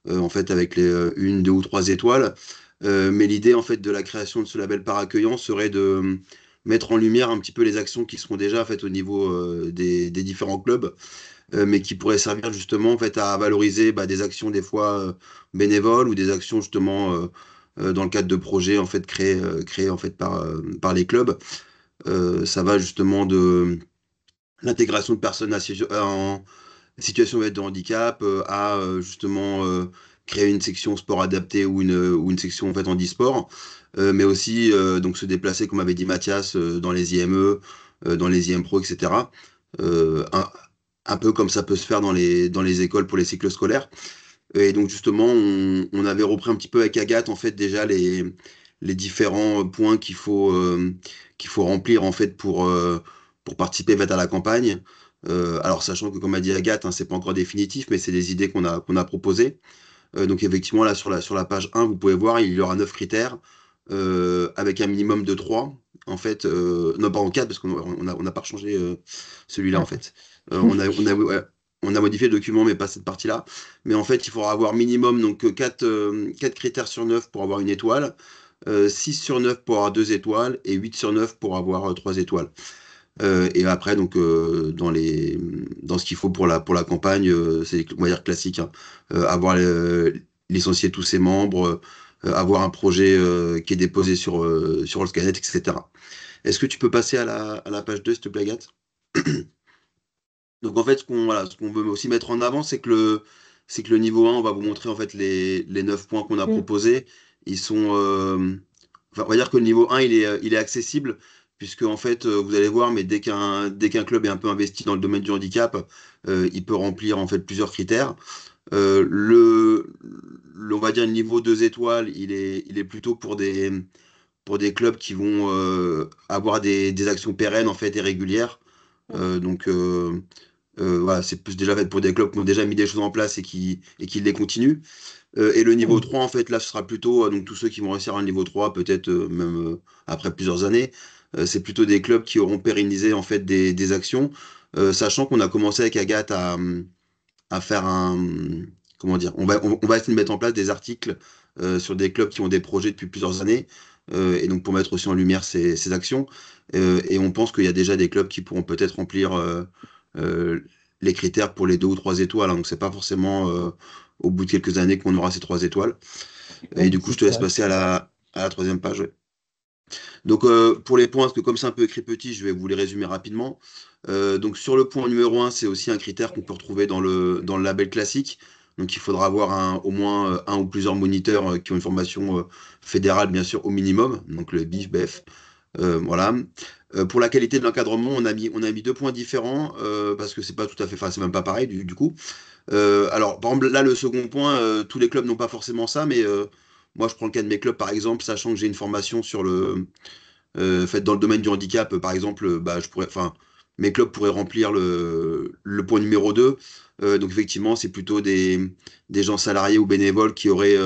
en fait, avec les 1, 2 ou 3 étoiles. Mais l'idée, en fait, de la création de ce label para-accueillant serait de mettre en lumière un petit peu les actions qui seront déjà faites au niveau des différents clubs, mais qui pourraient servir justement en fait à valoriser bah, des actions des fois bénévoles ou des actions justement dans le cadre de projets en fait créés en fait par les clubs. Ça va justement de l'intégration de personnes en situation de handicap à justement créer une section sport adapté ou une section en fait handisport, mais aussi donc se déplacer comme avait dit Mathias dans les IME, dans les IM Pro, etc. Un peu comme ça peut se faire dans les écoles pour les cycles scolaires. Et donc justement, on avait repris un petit peu avec Agathe en fait déjà les différents points qu'il faut remplir en fait pour participer en fait, à la campagne. Alors sachant que comme a dit Agathe, hein, c'est pas encore définitif, mais c'est des idées qu'on a proposées. Donc effectivement là sur la page 1, vous pouvez voir, il y aura 9 critères avec un minimum de 3. En fait, non pas en 4 parce on n'a pas changé celui-là en fait. Ouais, on a modifié le document, mais pas cette partie-là. Mais en fait, il faudra avoir minimum donc 4 critères sur 9 pour avoir une étoile, 6 sur 9 pour avoir 2 étoiles et 8 sur 9 pour avoir 3 étoiles. Et après, donc, dans ce qu'il faut pour la campagne, c'est, on va dire, classique, hein. Avoir licencié tous ses membres, avoir un projet qui est déposé sur le Skynet, etc. Est-ce que tu peux passer à la page 2, s'il te plaît, Agathe? Donc en fait, ce qu'on veut aussi mettre en avant, c'est que le niveau 1, on va vous montrer en fait les 9 points qu'on a proposés. Ils sont, enfin, on va dire que le niveau 1, il est accessible, puisque en fait, vous allez voir, mais dès qu'un club est un peu investi dans le domaine du handicap, il peut remplir en fait plusieurs critères. On va dire le niveau 2 étoiles, il est plutôt pour des clubs qui vont avoir des actions pérennes en fait et régulières. Donc Voilà, c'est plus déjà fait pour des clubs qui ont déjà mis des choses en place et qui les continuent. Et le niveau 3, en fait, là, ce sera plutôt donc tous ceux qui vont réussir à un niveau 3, peut-être même après plusieurs années. C'est plutôt des clubs qui auront pérennisé en fait des actions, sachant qu'on a commencé avec Agathe à faire comment dire, on va essayer de mettre en place des articles sur des clubs qui ont des projets depuis plusieurs années, et donc pour mettre aussi en lumière ces actions. Et on pense qu'il y a déjà des clubs qui pourront peut-être remplir euh, les critères pour les 2 ou 3 étoiles, hein. Donc c'est pas forcément au bout de quelques années qu'on aura ces 3 étoiles. Et du coup, je te laisse passer à la troisième page. Ouais. Donc pour les points, parce que comme c'est un peu écrit petit, je vais vous les résumer rapidement. Donc sur le point numéro 1, c'est aussi un critère qu'on peut retrouver dans le label classique. Donc il faudra avoir au moins un ou plusieurs moniteurs qui ont une formation fédérale, bien sûr, au minimum. Donc le BIF, BEF. Voilà. Pour la qualité de l'encadrement, on a mis 2 points différents parce que c'est pas tout à fait, enfin c'est même pas pareil du coup. Alors, par exemple, là, le second point, tous les clubs n'ont pas forcément ça, mais moi, je prends le cas de mes clubs, par exemple, sachant que j'ai une formation sur fait, dans le domaine du handicap, par exemple, bah, enfin, mes clubs pourraient remplir le point numéro 2. Donc, effectivement, c'est plutôt des gens salariés ou bénévoles qui auraient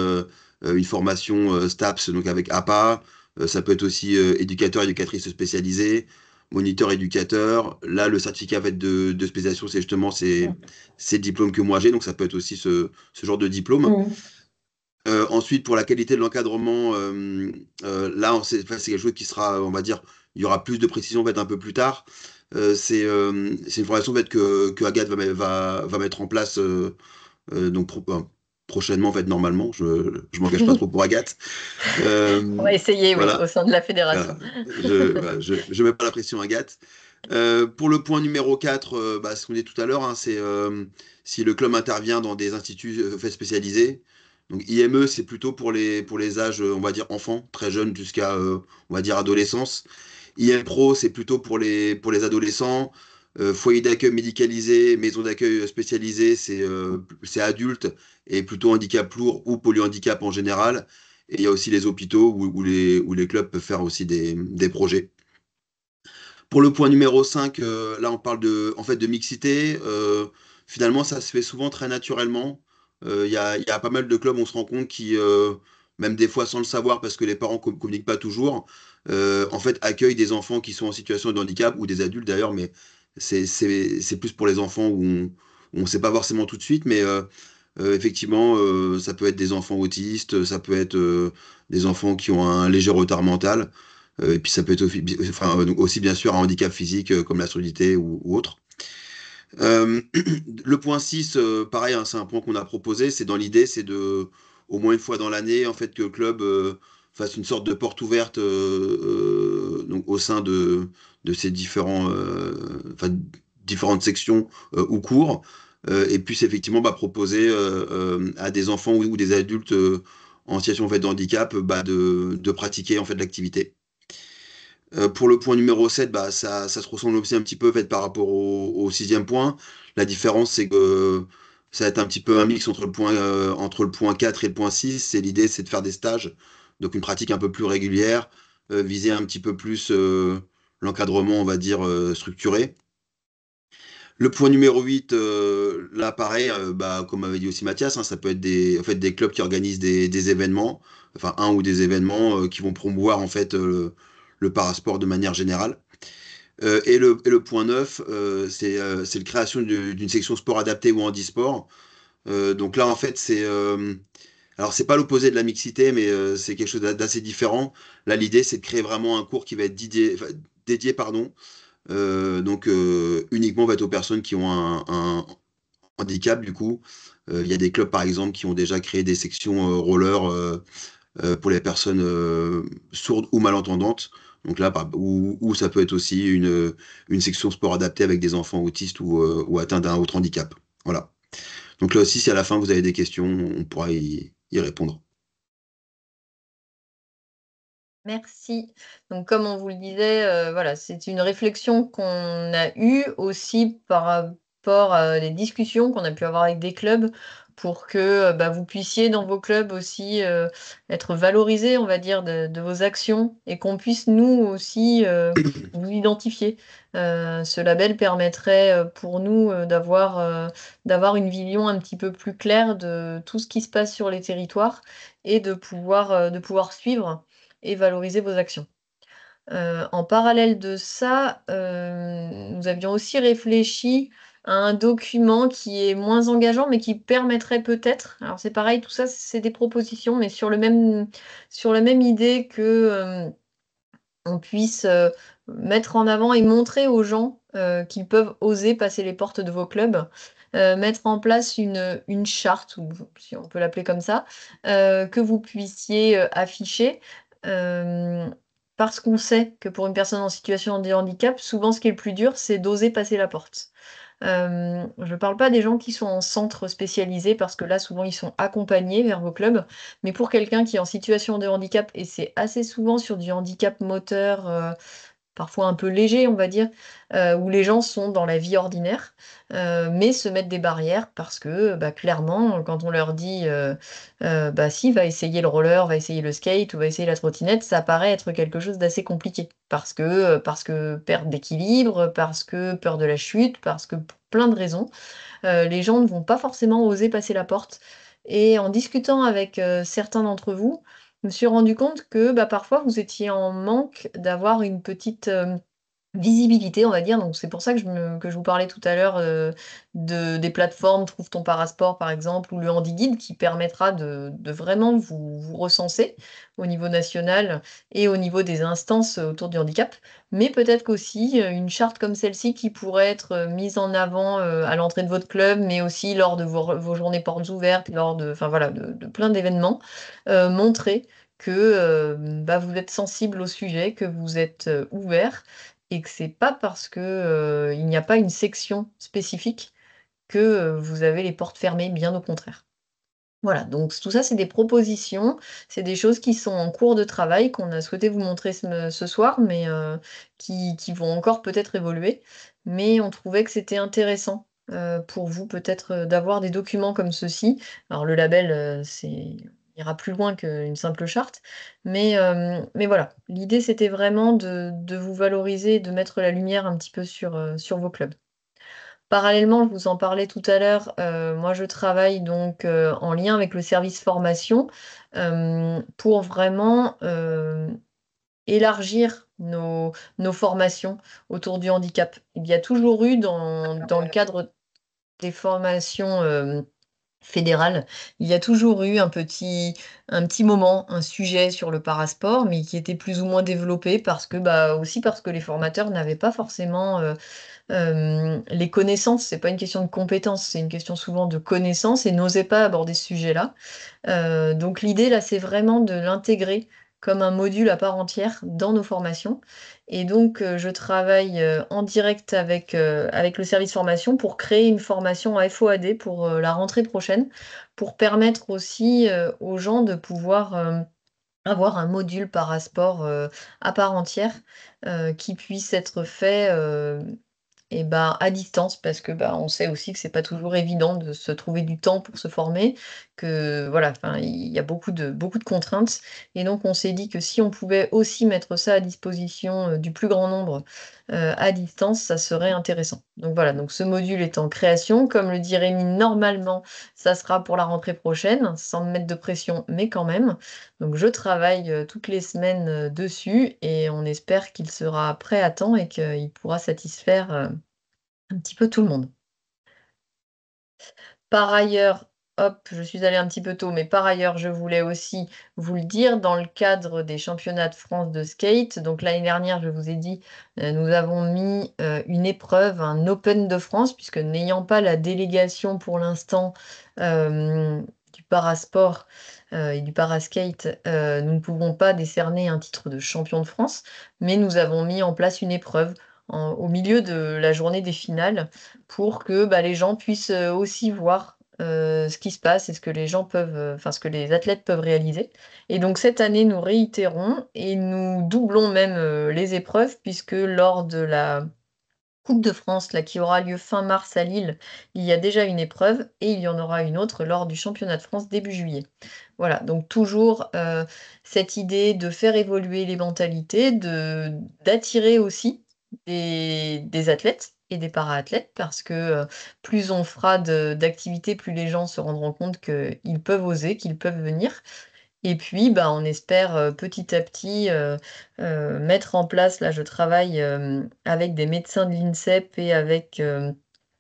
une formation STAPS, donc avec APA. Ça peut être aussi éducateur, éducatrice spécialisée, moniteur, éducateur. Là, le certificat en fait, de spécialisation, c'est justement ces diplômes que moi j'ai, donc ça peut être aussi ce genre de diplôme. Ensuite, pour la qualité de l'encadrement, là, c'est quelque chose qui sera, on va dire, il y aura plus de précision en fait, un peu plus tard. C'est une formation en fait, que Agathe va mettre en place donc, prochainement, en fait, normalement. Je ne m'engage pas trop pour Agathe. On va essayer, oui, Voilà. au sein de la fédération. Voilà, je mets pas la pression à Agathe. Pour le point numéro 4, bah, ce qu'on dit tout à l'heure, hein, c'est si le club intervient dans des instituts fait spécialisés. Donc IME, c'est plutôt pour les âges, on va dire enfants, très jeunes jusqu'à, on va dire, adolescence. IM Pro, c'est plutôt pour les adolescents. Foyer d'accueil médicalisé, maison d'accueil spécialisée, c'est adulte et plutôt handicap lourd ou polyhandicap en général. Et il y a aussi les hôpitaux où les clubs peuvent faire aussi des projets. Pour le point numéro 5, là on parle en fait, de mixité. Finalement, ça se fait souvent très naturellement. Il y a pas mal de clubs, on se rend compte, qui, même des fois sans le savoir, parce que les parents ne communiquent pas toujours, en fait, accueillent des enfants qui sont en situation de handicap, ou des adultes d'ailleurs, mais c'est plus pour les enfants où on ne sait pas forcément tout de suite, mais effectivement, ça peut être des enfants autistes, ça peut être des enfants qui ont un léger retard mental. Et puis ça peut être donc aussi bien sûr un handicap physique comme la surdité ou autre. Le point 6, pareil, hein, c'est un point qu'on a proposé. C'est dans l'idée, c'est de, au moins une fois dans l'année, en fait, que le club fasse une sorte de porte ouverte donc, au sein de ces différentes sections ou cours, et puisse effectivement bah, proposer à des enfants ou des adultes en situation en fait, de handicap bah, de pratiquer en fait, l'activité. Pour le point numéro 7, bah, ça se ressemble aussi un petit peu fait, par rapport au sixième point. La différence, c'est que ça va être un petit peu un mix entre le point 4 et le point 6. Et l'idée, c'est de faire des stages, donc une pratique un peu plus régulière, viser un petit peu plus l'encadrement, on va dire, structuré. Le point numéro 8, là, pareil, bah, comme avait dit aussi Mathias, hein, ça peut être en fait, des clubs qui organisent des événements, enfin un ou des événements qui vont promouvoir en fait, le parasport de manière générale. Et le point 9, c'est la création d'une section sport adapté ou handisport. Donc là, en fait, alors, c'est pas l'opposé de la mixité, mais c'est quelque chose d'assez différent. Là, l'idée, c'est de créer vraiment un cours qui va être dédié, pardon, donc uniquement en fait, aux personnes qui ont un handicap, du coup. Il y a des clubs, par exemple, qui ont déjà créé des sections roller pour les personnes sourdes ou malentendantes. Donc là, ou ça peut être aussi une section sport adaptée avec des enfants autistes ou atteints d'un autre handicap. Voilà. Donc là aussi, si à la fin vous avez des questions, on pourra y répondre. Merci. Donc, comme on vous le disait, voilà, c'est une réflexion qu'on a eue aussi par rapport à des discussions qu'on a pu avoir avec des clubs pour que vous puissiez dans vos clubs aussi être valorisés, on va dire, de vos actions et qu'on puisse nous aussi vous identifier. Ce label permettrait pour nous d'avoir une vision un petit peu plus claire de tout ce qui se passe sur les territoires et de pouvoir suivre et valoriser vos actions. En parallèle de ça, nous avions aussi réfléchi à un document qui est moins engageant, mais qui permettrait peut-être, alors c'est pareil, tout ça, c'est des propositions, mais sur la même idée que on puisse mettre en avant et montrer aux gens qu'ils peuvent oser passer les portes de vos clubs, mettre en place une charte, ou si on peut l'appeler comme ça, que vous puissiez afficher. euh, Parce qu'on sait que pour une personne en situation de handicap, souvent ce qui est le plus dur, c'est d'oser passer la porte. Je ne parle pas des gens qui sont en centre spécialisé, parce que là, souvent, ils sont accompagnés vers vos clubs. Mais pour quelqu'un qui est en situation de handicap, et c'est assez souvent sur du handicap moteur, parfois un peu léger, on va dire, où les gens sont dans la vie ordinaire, mais se mettent des barrières parce que clairement, quand on leur dit si, va essayer le roller, va essayer le skate ou va essayer la trottinette, ça paraît être quelque chose d'assez compliqué parce que perte d'équilibre, parce que peur de la chute, parce que pour plein de raisons, les gens ne vont pas forcément oser passer la porte. Et en discutant avec certains d'entre vous, je me suis rendu compte que parfois vous étiez en manque d'avoir une petite visibilité, on va dire. Donc c'est pour ça que je vous parlais tout à l'heure des plateformes Trouve ton parasport, par exemple, ou le HandiGuide, qui permettra de vraiment vous recenser au niveau national et au niveau des instances autour du handicap. Mais peut-être qu'aussi une charte comme celle-ci qui pourrait être mise en avant à l'entrée de votre club, mais aussi lors de vos journées portes ouvertes, lors enfin voilà, de plein d'événements, montrer que vous êtes sensible au sujet, que vous êtes ouvert et que c'est pas parce que il n'y a pas une section spécifique que vous avez les portes fermées, bien au contraire. Voilà, donc tout ça, c'est des propositions, c'est des choses qui sont en cours de travail, qu'on a souhaité vous montrer ce soir, mais qui vont encore peut-être évoluer. Mais on trouvait que c'était intéressant pour vous peut-être d'avoir des documents comme ceux-ci. Alors le label, ira plus loin qu'une simple charte, mais voilà, l'idée c'était vraiment de vous valoriser, de mettre la lumière un petit peu sur vos clubs. Parallèlement, je vous en parlais tout à l'heure, moi je travaille donc en lien avec le service formation pour vraiment élargir nos formations autour du handicap. Il y a toujours eu dans le cadre des formations fédérales, il y a toujours eu un petit moment, un sujet sur le parasport, mais qui était plus ou moins développé aussi parce que les formateurs n'avaient pas forcément les connaissances. C'est pas une question de compétences, c'est une question souvent de connaissances et n'osaient pas aborder ce sujet-là. Donc l'idée là, c'est vraiment de l'intégrer comme un module à part entière dans nos formations. Et donc je travaille en direct avec le service formation pour créer une formation à FOAD pour la rentrée prochaine, pour permettre aussi aux gens de pouvoir avoir un module parasport à part entière qui puisse être fait à distance, parce que on sait aussi que c'est pas toujours évident de se trouver du temps pour se former, que voilà, enfin, il y a beaucoup de contraintes. Et donc on s'est dit que si on pouvait aussi mettre ça à disposition du plus grand nombre à distance, ça serait intéressant. Donc voilà, donc ce module est en création. Comme le dit Rémi, normalement, ça sera pour la rentrée prochaine, sans me mettre de pression, mais quand même. Donc je travaille toutes les semaines dessus et on espère qu'il sera prêt à temps et qu'il pourra satisfaire un petit peu tout le monde. Par ailleurs, hop, je suis allée un petit peu tôt, mais par ailleurs, je voulais aussi vous le dire, dans le cadre des championnats de France de skate, donc l'année dernière, je vous ai dit, nous avons mis une épreuve, un Open de France, puisque n'ayant pas la délégation pour l'instant du parasport et du paraskate, nous ne pouvons pas décerner un titre de champion de France, mais nous avons mis en place une épreuve au milieu de la journée des finales pour que les gens puissent aussi voir ce qui se passe et ce que les gens peuvent, enfin ce que les athlètes peuvent réaliser. Et donc cette année, nous réitérons et nous doublons même les épreuves, puisque lors de la Coupe de France là, qui aura lieu fin mars à Lille. Il y a déjà une épreuve et il y en aura une autre lors du championnat de France début juillet. Voilà, donc toujours cette idée de faire évoluer les mentalités, d'attirer aussi des athlètes et des para-athlètes parce que plus on fera d'activités, plus les gens se rendront compte qu'ils peuvent oser, qu'ils peuvent venir. Et puis, bah, on espère petit à petit mettre en place, là je travaille avec des médecins de l'INSEP et avec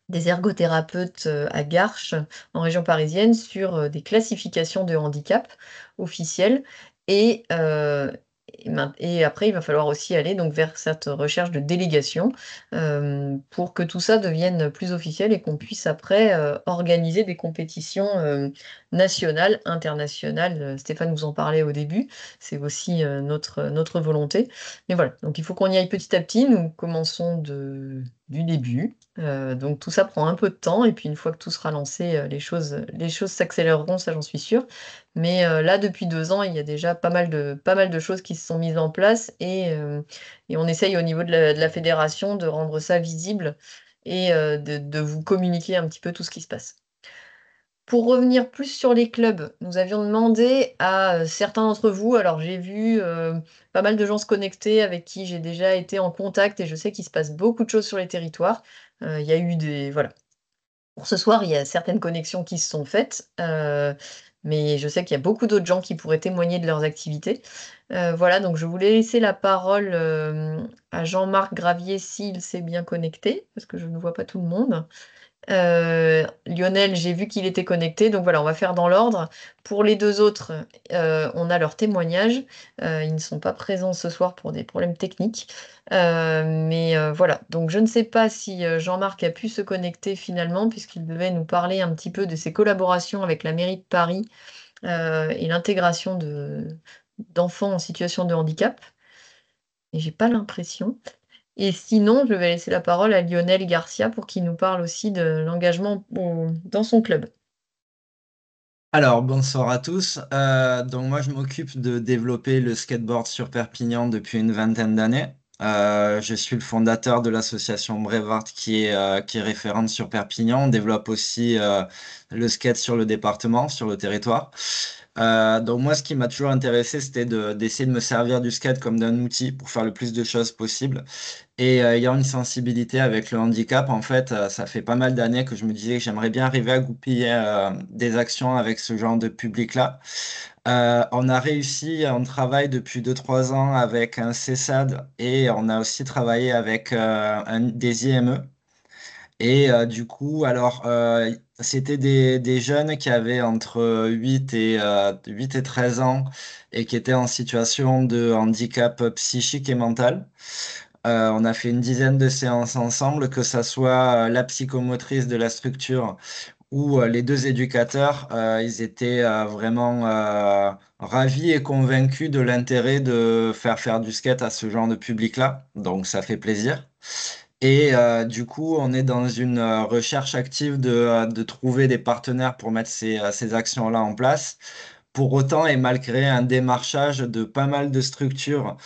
des ergothérapeutes à Garches, en région parisienne, sur des classifications de handicap officielles. Et, et après, il va falloir aussi aller donc, vers cette recherche de délégation pour que tout ça devienne plus officiel et qu'on puisse après organiser des compétitions nationales, internationales. Stéphane vous en parlait au début, c'est aussi notre volonté. Mais voilà, donc il faut qu'on y aille petit à petit. Nous commençons du début. Donc tout ça prend un peu de temps et puis une fois que tout sera lancé, les choses s'accéléreront, ça j'en suis sûre. Mais là, depuis 2 ans, il y a déjà pas mal de choses qui se sont mises en place et on essaye au niveau de la fédération de rendre ça visible et de vous communiquer un petit peu tout ce qui se passe. Pour revenir plus sur les clubs, nous avions demandé à certains d'entre vous, alors j'ai vu pas mal de gens se connecter avec qui j'ai déjà été en contact et je sais qu'il se passe beaucoup de choses sur les territoires. Il y a eu des... Voilà. Pour ce soir, il y a certaines connexions qui se sont faites, mais je sais qu'il y a beaucoup d'autres gens qui pourraient témoigner de leurs activités. Voilà, donc je voulais laisser la parole à Jean-Marc Gravier s'il s'est bien connecté, parce que je ne vois pas tout le monde. Lionel, j'ai vu qu'il était connecté, donc voilà, on va faire dans l'ordre. Pour les deux autres, on a leur témoignage. Ils ne sont pas présents ce soir pour des problèmes techniques. Mais voilà, donc je ne sais pas si Jean-Marc a pu se connecter finalement, puisqu'il devait nous parler un petit peu de ses collaborations avec la mairie de Paris et l'intégration d'enfants en situation de handicap. Et j'ai pas l'impression. Et sinon, je vais laisser la parole à Lionel Garcia pour qu'il nous parle aussi de l'engagement dans son club. Alors, bonsoir à tous. Donc moi, je m'occupe de développer le skateboard sur Perpignan depuis une vingtaine d'années. Je suis le fondateur de l'association Brevard qui est référente sur Perpignan. On développe aussi le skate sur le département, sur le territoire. Donc moi, ce qui m'a toujours intéressé, c'était d'essayer de me servir du skate comme d'un outil pour faire le plus de choses possible. Et ayant une sensibilité avec le handicap, en fait, ça fait pas mal d'années que je me disais que j'aimerais bien arriver à goupiller des actions avec ce genre de public-là. On a réussi, on travaille depuis 2 3 ans avec un CESAD et on a aussi travaillé avec des IME. Et du coup, alors, c'était des jeunes qui avaient entre 8 et 13 ans et qui étaient en situation de handicap psychique et mental. On a fait une dizaine de séances ensemble, que ça soit la psychomotrice de la structure ou les deux éducateurs. Ils étaient vraiment ravis et convaincus de l'intérêt de faire du skate à ce genre de public-là. Donc ça fait plaisir. Et du coup, on est dans une recherche active de trouver des partenaires pour mettre ces actions-là en place. Pour autant, et malgré un démarchage de pas mal de structures,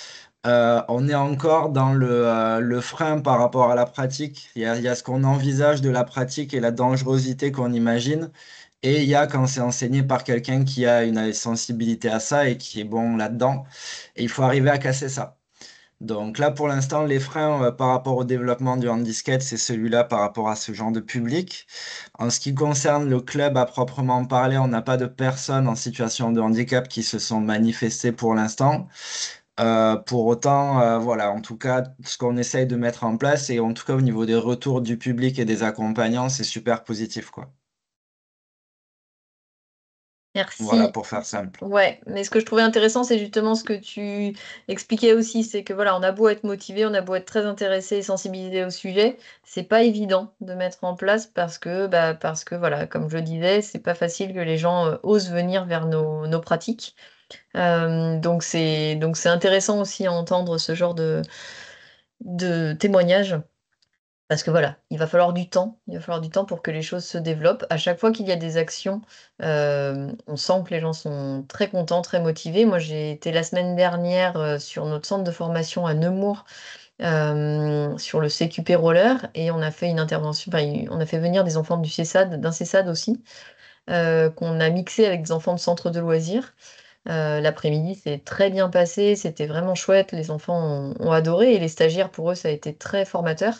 on est encore dans le frein par rapport à la pratique. Il y a ce qu'on envisage de la pratique et la dangerosité qu'on imagine. Et il y a quand c'est enseigné par quelqu'un qui a une sensibilité à ça et qui est bon là-dedans. Et il faut arriver à casser ça. Donc là, pour l'instant, les freins par rapport au développement du handiskate, c'est celui-là par rapport à ce genre de public. En ce qui concerne le club à proprement parler, on n'a pas de personnes en situation de handicap qui se sont manifestées pour l'instant. Pour autant, voilà, en tout cas, ce qu'on essaye de mettre en place, et en tout cas au niveau des retours du public et des accompagnants, c'est super positif, quoi. Voilà, Merci. pour faire simple. Ouais, mais ce que je trouvais intéressant, c'est justement ce que tu expliquais aussi, c'est que voilà, on a beau être motivé, on a beau être très intéressé et sensibilisé au sujet, c'est pas évident de mettre en place parce que voilà, comme je le disais, c'est pas facile que les gens osent venir vers nos pratiques. Donc c'est intéressant aussi à entendre ce genre de témoignages. Parce que voilà, il va falloir du temps. Il va falloir du temps pour que les choses se développent. À chaque fois qu'il y a des actions, on sent que les gens sont très contents, très motivés. Moi, j'ai été la semaine dernière sur notre centre de formation à Nemours, sur le CQP roller, et on a fait une intervention, enfin, on a fait venir des enfants du CESAD, d'un CESAD aussi, qu'on a mixé avec des enfants de centre de loisirs. L'après-midi s'est très bien passé, c'était vraiment chouette, les enfants ont adoré, et les stagiaires, pour eux, ça a été très formateur.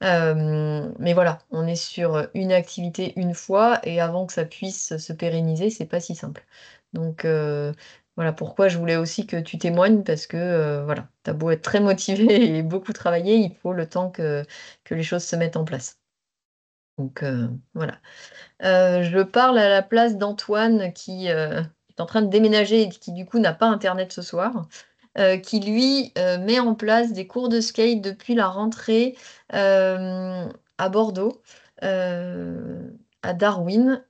Mais voilà, on est sur une activité une fois, et avant que ça puisse se pérenniser, c'est pas si simple. Donc voilà pourquoi je voulais aussi que tu témoignes, parce que voilà, t'as beau être très motivé et beaucoup travailler, il faut le temps que les choses se mettent en place. Donc voilà. Je parle à la place d'Antoine qui est en train de déménager et qui du coup n'a pas internet ce soir, qui lui met en place des cours de skate depuis la rentrée à Bordeaux, à Darwin,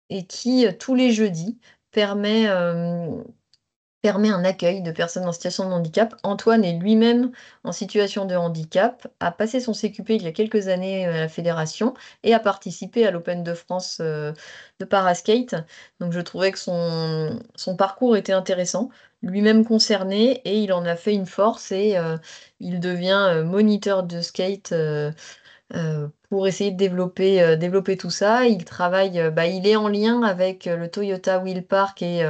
et qui tous les jeudis permet, permet un accueil de personnes en situation de handicap. Antoine est lui-même en situation de handicap, a passé son CQP il y a quelques années à la fédération et a participé à l'Open de France de paraskate. Donc je trouvais que son parcours était intéressant, lui-même concerné, et il en a fait une force, et il devient moniteur de skate pour essayer de développer tout ça. Il travaille, il est en lien avec le Toyota Wheel Park, et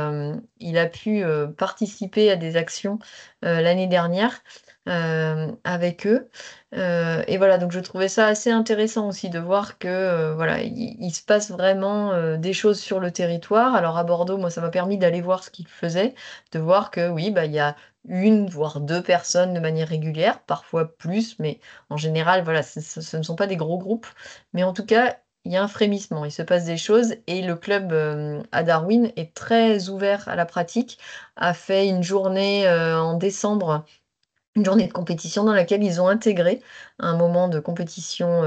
il a pu participer à des actions l'année dernière avec eux. Et voilà, donc je trouvais ça assez intéressant aussi de voir que voilà, il se passe vraiment des choses sur le territoire. Alors à Bordeaux, moi, ça m'a permis d'aller voir ce qu'il faisait, de voir que oui, il y a une voire deux personnes de manière régulière, parfois plus, mais en général, voilà, ce ne sont pas des gros groupes, mais en tout cas, il y a un frémissement, il se passe des choses, et le club à Darwin est très ouvert à la pratique, a fait une journée en décembre, une journée de compétition dans laquelle ils ont intégré un moment de compétition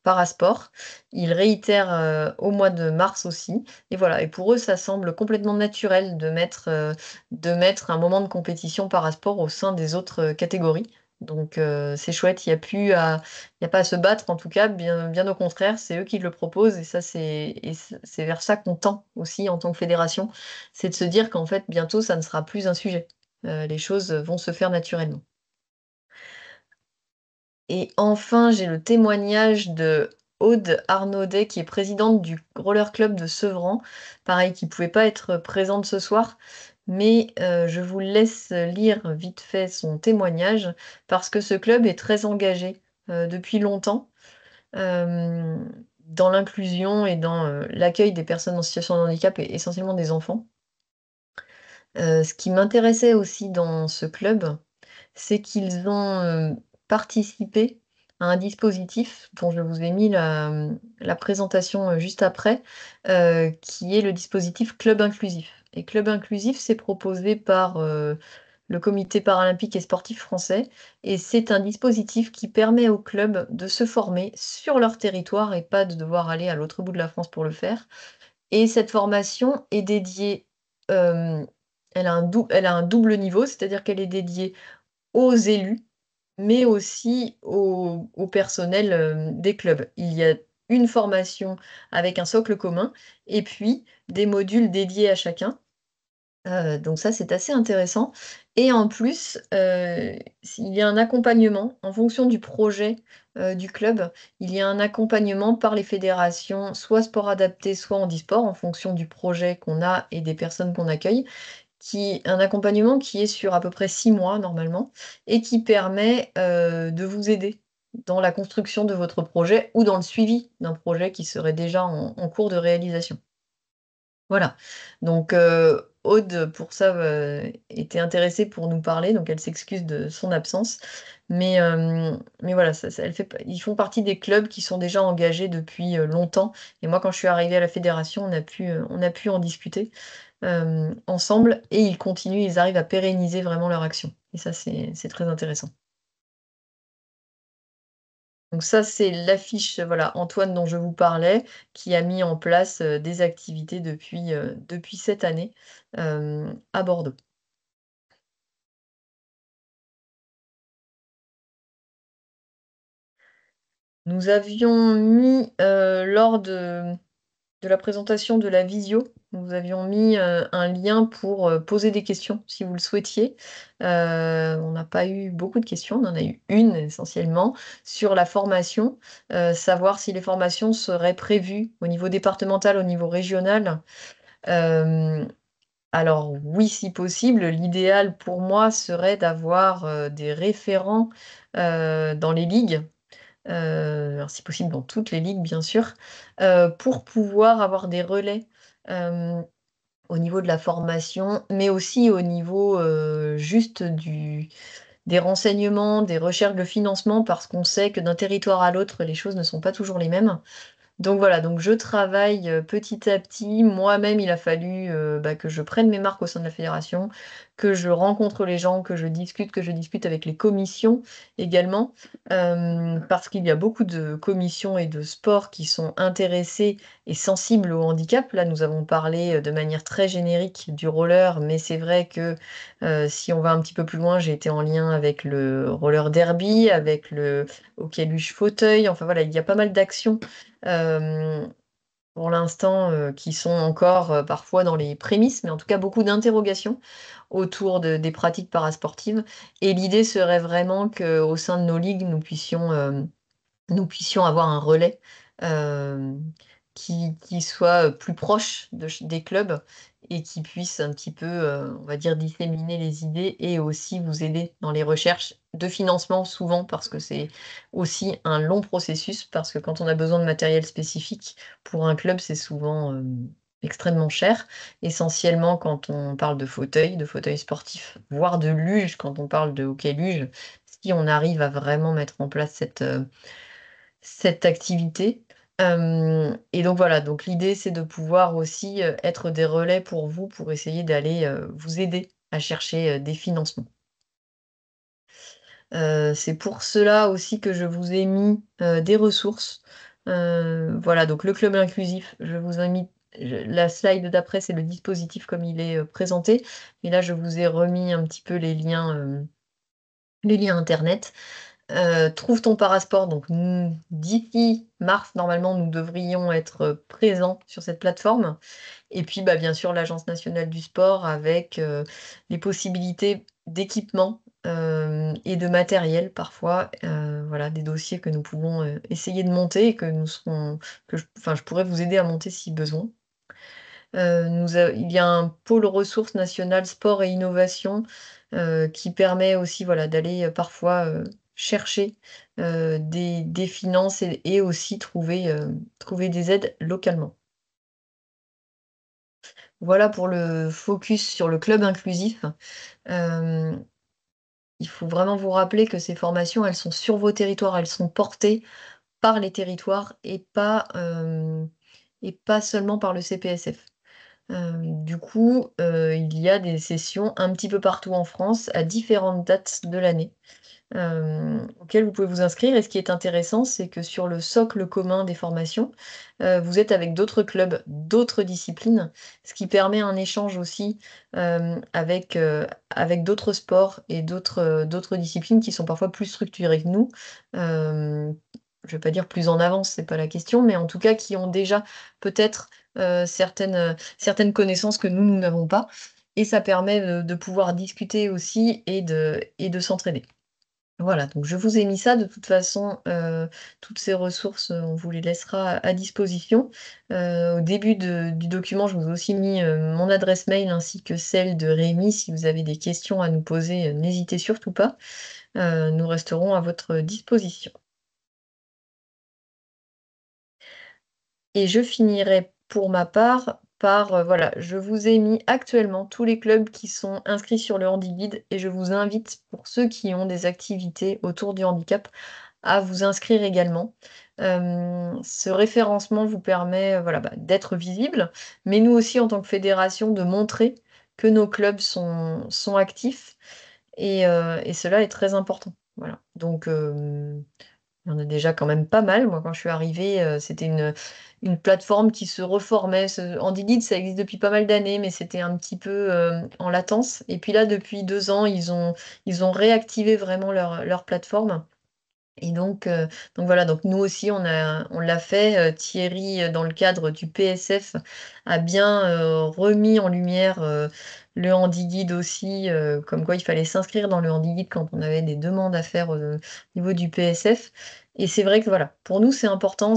parasport. Ils réitèrent au mois de mars aussi. Et voilà, et pour eux, ça semble complètement naturel de mettre un moment de compétition parasport au sein des autres catégories. Donc c'est chouette, il y a pas à se battre, en tout cas, bien au contraire, c'est eux qui le proposent, et ça c'est vers ça qu'on tend aussi en tant que fédération, c'est de se dire qu'en fait bientôt ça ne sera plus un sujet. Les choses vont se faire naturellement. Et enfin, j'ai le témoignage de Aude Arnaudet, qui est présidente du Roller Club de Sevran. Pareil, qui ne pouvait pas être présente ce soir, mais je vous laisse lire vite fait son témoignage, parce que ce club est très engagé depuis longtemps euh, dans l'inclusion et dans l'accueil des personnes en situation de handicap, et essentiellement des enfants. Ce qui m'intéressait aussi dans ce club, c'est qu'ils ont participé à un dispositif dont je vous ai mis la présentation juste après, qui est le dispositif Club Inclusif. Et Club Inclusif, c'est proposé par le Comité paralympique et sportif français, et c'est un dispositif qui permet aux clubs de se former sur leur territoire et pas de devoir aller à l'autre bout de la France pour le faire. Et cette formation est dédiée, euh, elle a un double niveau, c'est-à-dire qu'elle est dédiée aux élus, mais aussi au personnel des clubs. Il y a une formation avec un socle commun, et puis des modules dédiés à chacun. Donc ça, c'est assez intéressant. Et en plus, il y a un accompagnement en fonction du projet du club. Il y a un accompagnement par les fédérations, soit sport adapté, soit handisport, en fonction du projet qu'on a et des personnes qu'on accueille, un accompagnement qui est sur à peu près 6 mois normalement, et qui permet de vous aider dans la construction de votre projet ou dans le suivi d'un projet qui serait déjà en cours de réalisation. Voilà. Donc Aude, pour ça, était intéressée pour nous parler, donc elle s'excuse de son absence. Mais voilà, ils font partie des clubs qui sont déjà engagés depuis longtemps. Et moi, quand je suis arrivée à la fédération, on a pu en discuter ensemble, et ils continuent, ils arrivent à pérenniser vraiment leur action. Et ça, c'est très intéressant. Donc ça, c'est l'affiche, voilà, Antoine dont je vous parlais, qui a mis en place des activités depuis cette année à Bordeaux. Nous avions mis, lors de la présentation de la visio, nous avions mis un lien pour poser des questions, si vous le souhaitiez. On n'a pas eu beaucoup de questions, on en a eu une essentiellement sur la formation, savoir si les formations seraient prévues au niveau départemental, au niveau régional. Alors oui, si possible, l'idéal pour moi serait d'avoir des référents dans les ligues. Alors si possible dans toutes les ligues bien sûr, pour pouvoir avoir des relais, au niveau de la formation, mais aussi au niveau, juste des renseignements, des recherches de financement, parce qu'on sait que d'un territoire à l'autre, les choses ne sont pas toujours les mêmes. Donc voilà, donc je travaille petit à petit. Moi-même, il a fallu que je prenne mes marques au sein de la fédération, que je rencontre les gens, que je discute avec les commissions également, parce qu'il y a beaucoup de commissions et de sports qui sont intéressés et sensibles au handicap. Là, nous avons parlé de manière très générique du roller, mais c'est vrai que si on va un petit peu plus loin, j'ai été en lien avec le roller derby, avec le hockey luge fauteuil. Enfin voilà, il y a pas mal d'actions euh, pour l'instant qui sont encore parfois dans les prémices, mais en tout cas beaucoup d'interrogations autour des pratiques parasportives. Et l'idée serait vraiment qu'au sein de nos ligues, nous puissions avoir un relais euh, qui soit plus proche des clubs et qui puisse un petit peu, on va dire, disséminer les idées et aussi vous aider dans les recherches de financement souvent parce que c'est aussi un long processus parce que quand on a besoin de matériel spécifique pour un club, c'est souvent extrêmement cher, essentiellement quand on parle de fauteuils sportifs, voire de luge, quand on parle de hockey luge, si on arrive à vraiment mettre en place cette activité. Et donc voilà, donc l'idée c'est de pouvoir aussi être des relais pour vous, pour essayer d'aller vous aider à chercher des financements. C'est pour cela aussi que je vous ai mis des ressources. Voilà, donc le club inclusif, je vous ai mis la slide d'après, c'est le dispositif comme il est présenté. Et là, je vous ai remis un petit peu les liens internet. Trouve ton parasport. Donc, d'ici mars, normalement, nous devrions être présents sur cette plateforme. Et puis, bien sûr, l'Agence nationale du sport avec les possibilités d'équipement et de matériel parfois. Voilà, des dossiers que nous pouvons essayer de monter et je pourrais vous aider à monter si besoin. Il y a un pôle ressources nationales sport et innovation qui permet aussi voilà, d'aller parfois chercher des finances et aussi trouver des aides localement. Voilà pour le focus sur le club inclusif. Euh, il faut vraiment vous rappeler que ces formations, elles sont sur vos territoires, elles sont portées par les territoires et pas seulement par le CPSF. Du coup, il y a des sessions un petit peu partout en France à différentes dates de l'année auxquelles vous pouvez vous inscrire. Et ce qui est intéressant, c'est que sur le socle commun des formations, vous êtes avec d'autres clubs, d'autres disciplines, ce qui permet un échange aussi avec d'autres sports et d'autres disciplines qui sont parfois plus structurées que nous. Je ne vais pas dire plus en avance, c'est pas la question, mais en tout cas qui ont déjà peut-être certaines connaissances que nous n'avons pas. Et ça permet de pouvoir discuter aussi et de s'entraider. Voilà, donc je vous ai mis ça. De toute façon, toutes ces ressources, on vous les laissera à disposition. Au début du document, je vous ai aussi mis mon adresse mail ainsi que celle de Rémi. Si vous avez des questions à nous poser, n'hésitez surtout pas. Nous resterons à votre disposition. Et je finirai pour ma part par, voilà, je vous ai mis actuellement tous les clubs qui sont inscrits sur le HandiGuide et je vous invite, pour ceux qui ont des activités autour du handicap, à vous inscrire également. Ce référencement vous permet voilà, d'être visible, mais nous aussi, en tant que fédération, de montrer que nos clubs sont actifs et cela est très important. Voilà. Donc, il y en a déjà quand même pas mal. Moi, quand je suis arrivée, c'était une plateforme qui se reformait. HandiGuide, ça existe depuis pas mal d'années, mais c'était un petit peu en latence. Et puis là, depuis 2 ans, ils ont réactivé vraiment leur plateforme. Et donc voilà, donc nous aussi, on l'a fait. Thierry, dans le cadre du PSF, a bien remis en lumière le Handy-Guide aussi, comme quoi il fallait s'inscrire dans le Handy-Guide quand on avait des demandes à faire au niveau du PSF. Et c'est vrai que voilà, pour nous, c'est important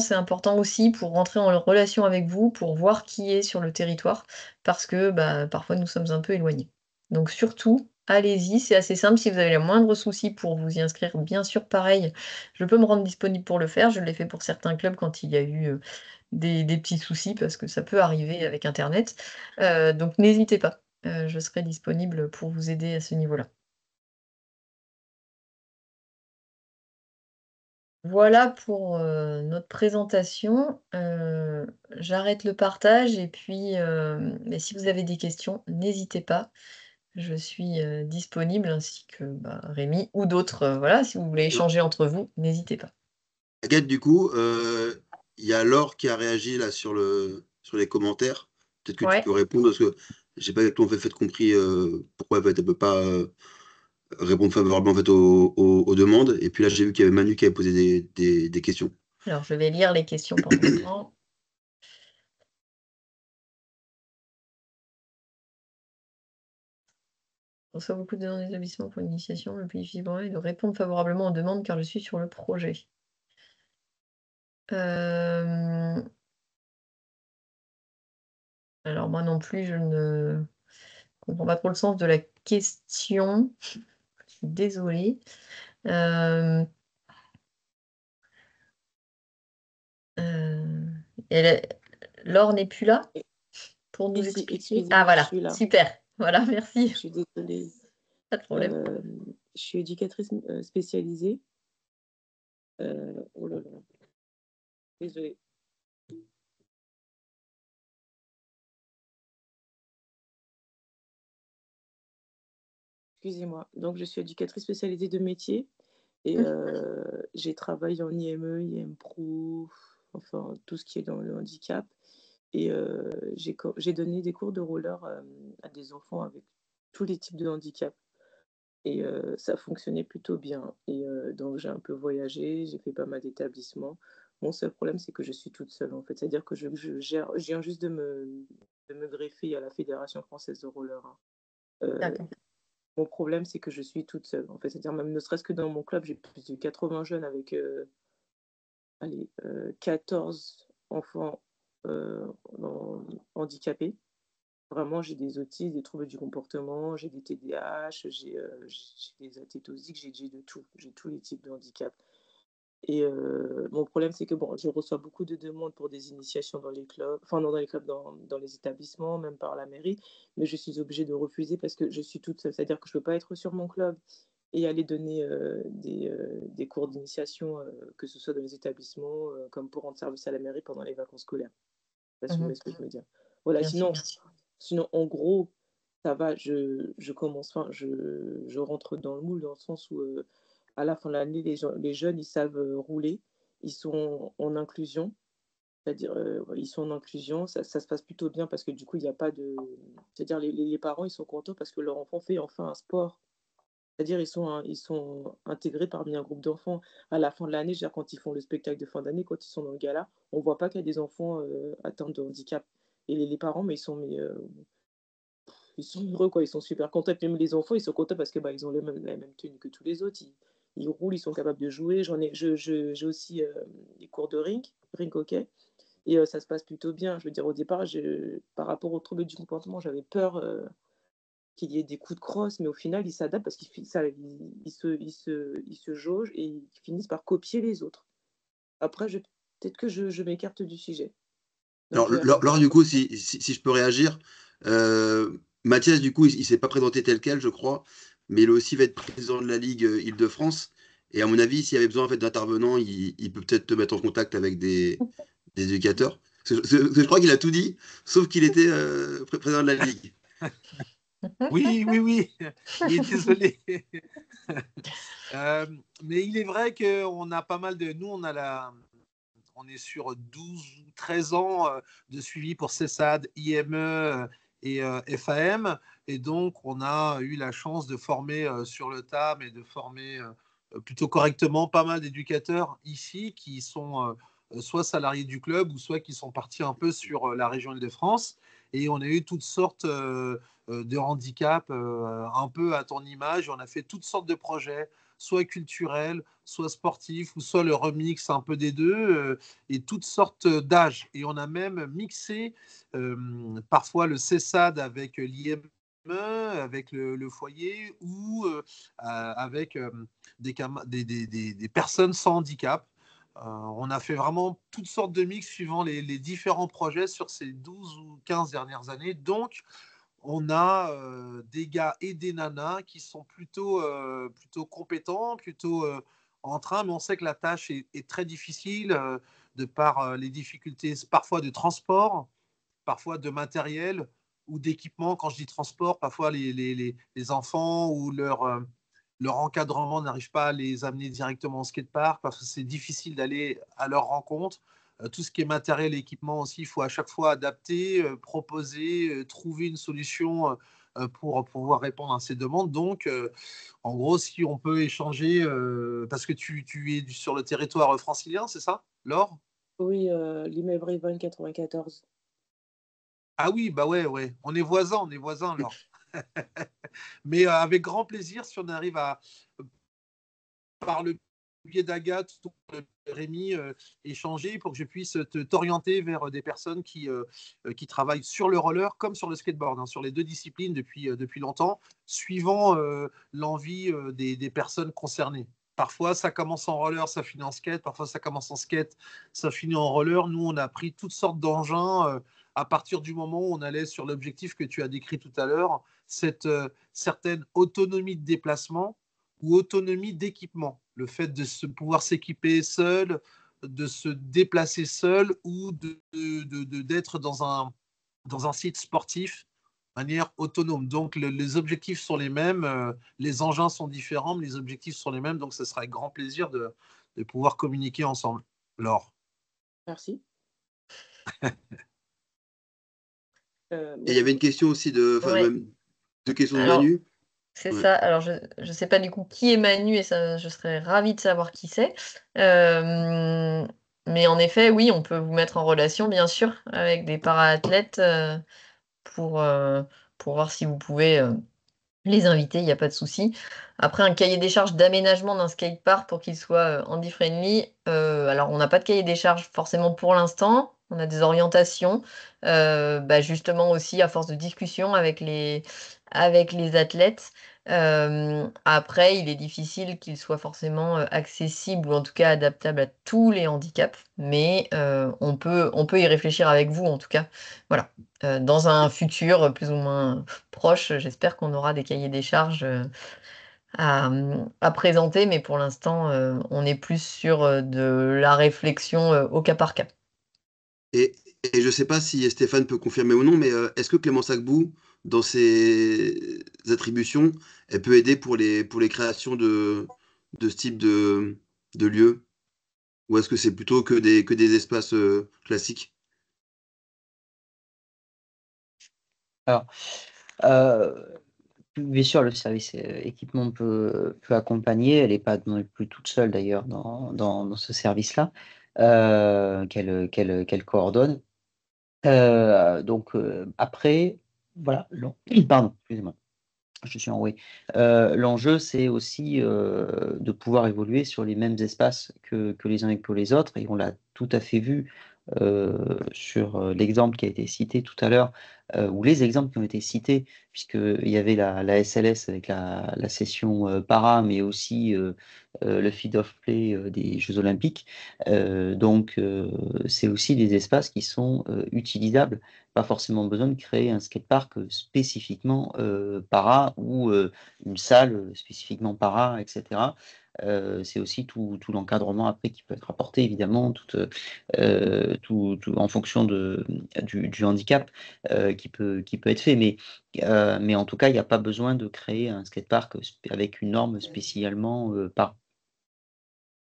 aussi pour rentrer en relation avec vous, pour voir qui est sur le territoire, parce que bah, parfois nous sommes un peu éloignés. Donc surtout, allez-y, c'est assez simple. Si vous avez le moindre souci pour vous y inscrire, bien sûr, pareil, je peux me rendre disponible pour le faire. Je l'ai fait pour certains clubs quand il y a eu des petits soucis, parce que ça peut arriver avec Internet. Donc n'hésitez pas, je serai disponible pour vous aider à ce niveau-là. Voilà pour notre présentation. J'arrête le partage et puis mais si vous avez des questions, n'hésitez pas. Je suis disponible ainsi que bah, Rémi ou d'autres. Voilà, si vous voulez échanger entre vous, n'hésitez pas. Agathe, du coup, il y a Laure qui a réagi là sur les commentaires. Peut-être que tu Ouais. peux répondre parce que j'ai pas exactement fait compris pourquoi en fait, elle peut pas répondre favorablement en fait, aux demandes. Et puis là, j'ai vu qu'il y avait Manu qui avait posé des questions. Alors, je vais lire les questions pendant le temps. Je reçois beaucoup de demandes d'établissement pour l'initiation. Le plus difficile pour moi est de répondre favorablement aux demandes car je suis sur le projet. Alors, moi non plus, je ne comprends pas trop le sens de la question. Je suis désolée. Euh, et Laure n'est plus là pour nous expliquer. Ah, Excusez-moi, je voilà, suis là. super. Voilà, merci. Je suis désolée. Pas de problème. Je suis éducatrice spécialisée. Oh là là. Désolée. Excusez-moi. Donc, je suis éducatrice spécialisée de métier et j'ai travaillé en IME, IM Pro, enfin tout ce qui est dans le handicap. Et j'ai donné des cours de roller à des enfants avec tous les types de handicap. Et ça fonctionnait plutôt bien. Et donc, j'ai un peu voyagé, j'ai fait pas mal d'établissements. Mon seul problème, c'est que je suis toute seule, en fait. C'est-à-dire que je viens juste de me greffer à la Fédération française de roller, hein. D'accord. Mon problème, c'est que je suis toute seule, en fait. C'est-à-dire, même ne serait-ce que dans mon club, j'ai plus de 80 jeunes avec 14 enfants handicapés. Vraiment, j'ai des autismes, des troubles du comportement, j'ai des TDAH, j'ai des athétosiques, j'ai de tout. J'ai tous les types de handicap. Et mon problème, c'est que bon, je reçois beaucoup de demandes pour des initiations dans les clubs, enfin non, dans les clubs, dans les établissements, même par la mairie, mais je suis obligée de refuser parce que je suis toute seule. C'est-à-dire que je ne peux pas être sur mon club et aller donner des cours d'initiation, que ce soit dans les établissements, comme pour rendre service à la mairie pendant les vacances scolaires. Je sais pas si vous voyez ce que je veux dire. Voilà, Bien sûr. sinon, en gros, ça va, je commence, enfin, je rentre dans le moule dans le sens où à la fin de l'année, les jeunes, ils savent rouler, ils sont en inclusion, c'est-à-dire ils sont en inclusion, ça se passe plutôt bien parce que du coup, il n'y a pas de... C'est-à-dire les parents, ils sont contents parce que leur enfant fait enfin un sport. C'est-à-dire ils sont intégrés parmi un groupe d'enfants. À la fin de l'année, quand ils font le spectacle de fin d'année, quand ils sont dans le gala, on ne voit pas qu'il y a des enfants atteints de handicap. Et les parents, mais ils sont heureux, quoi. Ils sont super contents. Même les enfants, ils sont contents parce que bah, ils ont la même tenue que tous les autres. Ils roulent, ils sont capables de jouer. J'ai aussi des cours de ring hockey. Et ça se passe plutôt bien. Je veux dire, au départ, par rapport aux troubles du comportement, j'avais peur qu'il y ait des coups de crosse, mais au final, ils s'adaptent parce qu'ils se jaugent et ils finissent par copier les autres. Après, peut-être que je m'écarte du sujet. Donc, Alors, Laure, du coup, si je peux réagir, Mathias, du coup, il s'est pas présenté tel quel, je crois, mais il aussi va être président de la Ligue Île-de-France. Et à mon avis, s'il y avait besoin en fait, d'intervenants, il peut peut-être te mettre en contact avec des éducateurs. Je crois qu'il a tout dit, sauf qu'il était président de la Ligue. Oui, il est désolé. Mais il est vrai qu'on a pas mal de... Nous, on est sur 12 ou 13 ans de suivi pour CESAD, IME et FAM. Et donc, on a eu la chance de former sur le tas, mais de former plutôt correctement pas mal d'éducateurs ici qui sont soit salariés du club ou soit qui sont partis un peu sur la région Île-de-France. Et on a eu toutes sortes de handicaps, un peu à ton image. On a fait toutes sortes de projets, soit culturels, soit sportifs, ou soit le remix un peu des deux, et toutes sortes d'âges. Et on a même mixé parfois le CESAD avec l'IME, avec le foyer, ou avec des personnes sans handicap. On a fait vraiment toutes sortes de mix suivant les différents projets sur ces 12 ou 15 dernières années. Donc, on a des gars et des nanas qui sont plutôt compétents, plutôt en train, mais on sait que la tâche est très difficile de par les difficultés parfois de transport, parfois de matériel ou d'équipement. Quand je dis transport, parfois les enfants ou leur encadrement n'arrive pas à les amener directement au skatepark parce que c'est difficile d'aller à leur rencontre. Tout ce qui est matériel et équipement aussi, il faut à chaque fois adapter, proposer, trouver une solution pour pouvoir répondre à ces demandes. Donc, en gros, si on peut échanger, parce que tu es sur le territoire francilien, c'est ça, Laure? Oui, l'immeuble 94. Ah oui, bah ouais, ouais. On est voisins, Laure. Mais avec grand plaisir, si on arrive à, par le biais d'Agathe ou de Rémi, échanger pour que je puisse t'orienter vers des personnes qui travaillent sur le roller comme sur le skateboard, hein, sur les deux disciplines depuis longtemps, suivant l'envie des personnes concernées. Parfois, ça commence en roller, ça finit en skate. Parfois, ça commence en skate, ça finit en roller. Nous, on a pris toutes sortes d'engins à partir du moment où on allait sur l'objectif que tu as décrit tout à l'heure, cette certaine autonomie de déplacement ou autonomie d'équipement. Le fait de pouvoir s'équiper seul, de se déplacer seul ou d'être dans un site sportif de manière autonome. Donc les objectifs sont les mêmes, les engins sont différents, mais les objectifs sont les mêmes. Donc ce sera avec grand plaisir de pouvoir communiquer ensemble. Laure. Merci. Et il y avait une question aussi Ouais. de questions de Alors, Manu. c'est Ouais. ça. Alors, je ne sais pas du coup qui est Manu et ça, je serais ravie de savoir qui c'est. Euh, mais en effet, oui, on peut vous mettre en relation, bien sûr, avec des para-athlètes pour, euh, pour voir si vous pouvez les inviter, il n'y a pas de souci. Après, un cahier des charges d'aménagement d'un skatepark pour qu'il soit handy-friendly. Alors, on n'a pas de cahier des charges forcément pour l'instant. On a des orientations, justement aussi à force de discussion avec les athlètes. Après, il est difficile qu'il soit forcément accessible ou en tout cas adaptable à tous les handicaps, mais on peut y réfléchir avec vous en tout cas. Voilà. Dans un futur plus ou moins proche, j'espère qu'on aura des cahiers des charges à présenter, mais pour l'instant, on est plus sur de la réflexion au cas par cas. Et, et je ne sais pas si Stéphane peut confirmer ou non, mais est-ce que Clémence Agbou, dans ses attributions, elle peut aider pour les créations de ce type de lieux? Ou est-ce que c'est plutôt que des espaces classiques? Alors, bien sûr, le service équipement peut accompagner. Elle n'est pas non plus toute seule d'ailleurs dans ce service-là qu'elle coordonne. Donc après, voilà. Pardon, excusez-moi. Je suis en oui. L'enjeu, c'est aussi de pouvoir évoluer sur les mêmes espaces que les uns et que les autres. Et on l'a tout à fait vu sur l'exemple qui a été cité tout à l'heure, ou les exemples qui ont été cités, puisqu'il y avait la SLS avec la session para, mais aussi le feed of play des Jeux Olympiques. C'est aussi des espaces qui sont utilisables, pas forcément besoin de créer un skatepark spécifiquement para ou une salle spécifiquement para, etc. C'est aussi tout l'encadrement après qui peut être apporté, évidemment, tout en fonction du handicap qui peut être fait. Mais en tout cas, il n'y a pas besoin de créer un skatepark avec une norme spécialement para.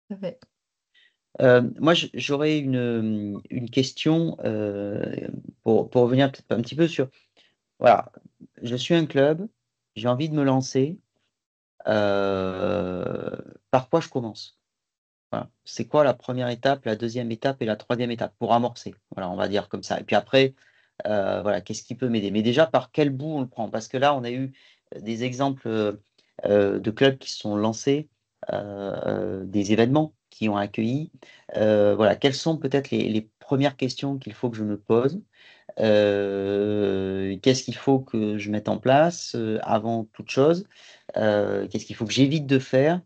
Parfait. Moi, j'aurais une question pour revenir peut-être un petit peu sur. Voilà, je suis un club, j'ai envie de me lancer. par quoi je commence? Voilà. C'est quoi la première étape, la deuxième étape et la troisième étape pour amorcer? Voilà, on va dire comme ça. Et puis après, voilà, qu'est-ce qui peut m'aider? Mais déjà, par quel bout on le prend? Parce que là, on a eu des exemples de clubs qui se sont lancés, des événements qui ont accueilli. Voilà, quelles sont peut-être les premières questions qu'il faut que je me pose? Qu'est-ce qu'il faut que je mette en place avant toute chose? Qu'est-ce qu'il faut que j'évite de faire?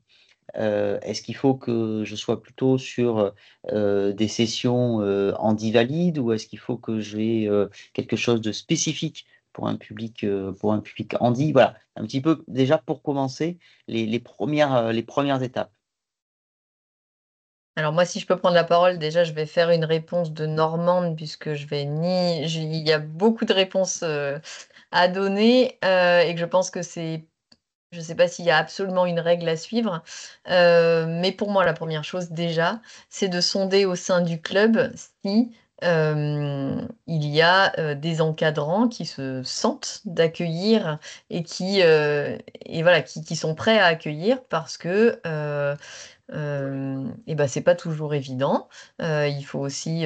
Est-ce qu'il faut que je sois plutôt sur des sessions handi-valides ou est-ce qu'il faut que j'ai quelque chose de spécifique pour un public handi? Voilà, un petit peu déjà pour commencer les premières étapes. Alors moi, si je peux prendre la parole, déjà, je vais faire une réponse de Normande puisque il y a beaucoup de réponses à donner et que je pense que je ne sais pas s'il y a absolument une règle à suivre, mais pour moi, la première chose déjà, c'est de sonder au sein du club si il y a des encadrants qui se sentent d'accueillir et qui sont prêts à accueillir parce que et ben, c'est pas toujours évident. Il faut aussi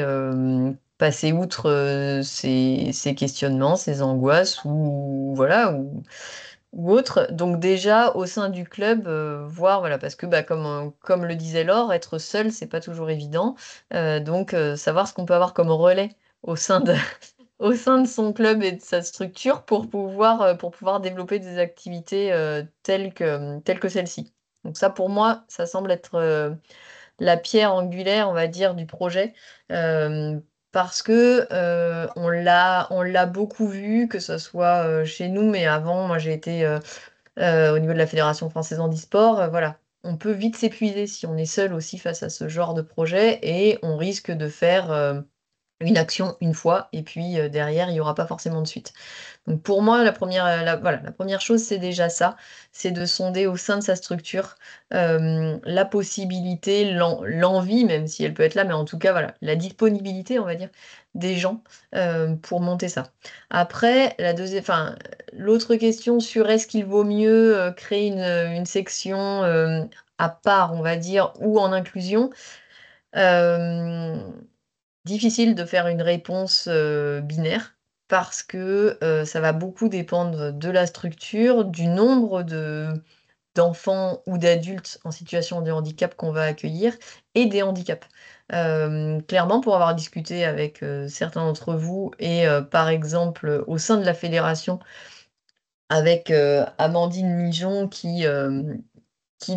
passer outre ces questionnements, ces angoisses ou voilà ou autres. Donc déjà au sein du club, voir voilà parce que bah, comme le disait Laure, être seul c'est pas toujours évident. Donc savoir ce qu'on peut avoir comme relais au sein de au sein de son club et de sa structure pour pouvoir développer des activités telles que celle-ci. Donc ça, pour moi, ça semble être la pierre angulaire, on va dire, du projet. euh, Parce que on l'a beaucoup vu, que ce soit chez nous, mais avant, moi j'ai été au niveau de la Fédération française handisport. Voilà. On peut vite s'épuiser si on est seul aussi face à ce genre de projet et on risque de faire une action une fois et puis derrière, il n'y aura pas forcément de suite. Donc pour moi, voilà, la première chose, c'est déjà ça, c'est de sonder au sein de sa structure la possibilité, l'envie, même si elle peut être là, mais en tout cas, voilà, la disponibilité, on va dire, des gens pour monter ça. Après, l'autre question sur est-ce qu'il vaut mieux créer une section à part, on va dire, ou en inclusion. euh, Difficile de faire une réponse binaire parce que ça va beaucoup dépendre de la structure, du nombre d'enfants ou d'adultes en situation de handicap qu'on va accueillir et des handicaps. Clairement, pour avoir discuté avec certains d'entre vous et par exemple au sein de la fédération avec Amandine Mijon qui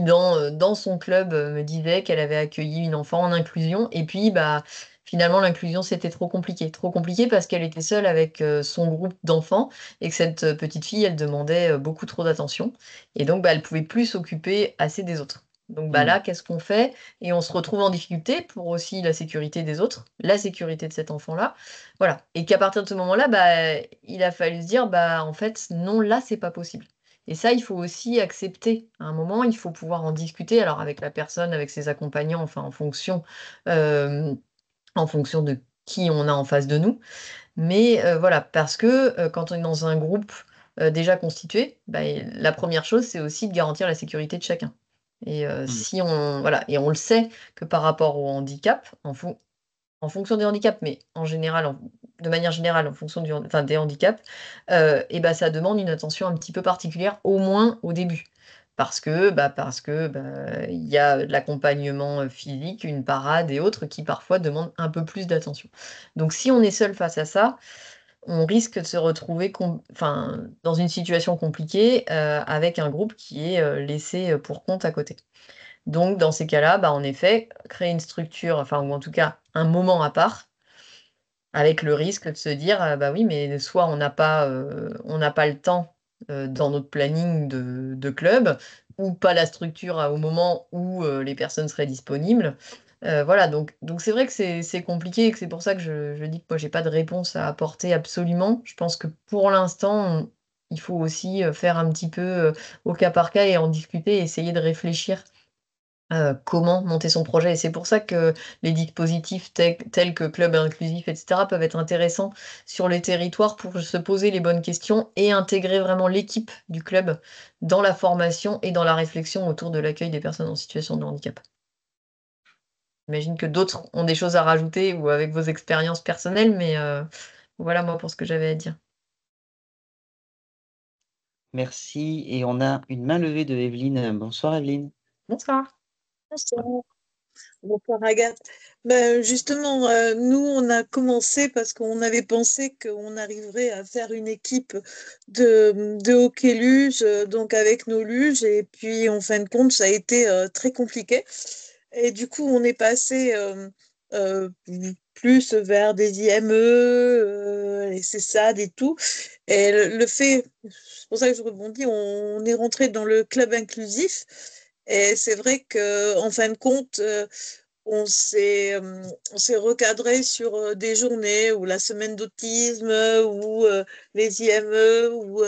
dans son club me disait qu'elle avait accueilli une enfant en inclusion et puis bah finalement l'inclusion c'était trop compliqué parce qu'elle était seule avec son groupe d'enfants et que cette petite fille elle demandait beaucoup trop d'attention et donc bah elle pouvait plus s'occuper assez des autres. Donc bah là qu'est-ce qu'on fait? Et on se retrouve en difficulté pour aussi la sécurité des autres, la sécurité de cet enfant-là. Voilà. Et qu'à partir de ce moment-là, bah, il a fallu se dire, bah, en fait, non, là, c'est pas possible. Et ça, il faut aussi accepter. À un moment, il faut pouvoir en discuter, alors avec la personne, avec ses accompagnants, enfin euh, en fonction de qui on a en face de nous. Mais voilà, parce que quand on est dans un groupe déjà constitué, bah, la première chose, c'est aussi de garantir la sécurité de chacun. Et si on voilà, et on le sait que par rapport au handicap, en fonction des handicaps, mais en général, de manière générale, en fonction des handicaps, et bah, ça demande une attention un petit peu particulière, au moins au début. Parce que il y a de l'accompagnement physique, une parade et autres qui parfois demandent un peu plus d'attention. Donc si on est seul face à ça, on risque de se retrouver dans une situation compliquée avec un groupe qui est laissé pour compte à côté. Donc, dans ces cas-là, bah, en effet, créer une structure, enfin, ou en tout cas un moment à part, avec le risque de se dire, bah oui, mais soit on n'a pas le temps dans notre planning de club, ou pas la structure au moment où les personnes seraient disponibles. Voilà, donc c'est vrai que c'est compliqué et que c'est pour ça que je dis que moi, j'ai pas de réponse à apporter absolument. Je pense que pour l'instant, il faut aussi faire un petit peu au cas par cas et en discuter et essayer de réfléchir comment monter son projet. Et c'est pour ça que les dispositifs tels que club inclusif, etc., peuvent être intéressants sur les territoires pour se poser les bonnes questions et intégrer vraiment l'équipe du club dans la formation et dans la réflexion autour de l'accueil des personnes en situation de handicap. J'imagine que d'autres ont des choses à rajouter ou avec vos expériences personnelles, mais voilà moi pour ce que j'avais à dire. Merci. Et on a une main levée de Evelyne. Bonsoir Evelyne. Bonsoir. Bonsoir. Bonsoir Agathe. Justement, nous, on a commencé parce qu'on avait pensé qu'on arriverait à faire une équipe de hockey luge, donc avec nos luges, et puis en fin de compte, ça a été très compliqué. Et du coup, on est passé plus vers des IME, les CESAD et tout. Et le fait, c'est pour ça que je rebondis, on est rentré dans le club inclusif. Et c'est vrai qu'en fin de compte, on s'est recadré sur des journées ou la semaine d'autisme ou les IME ou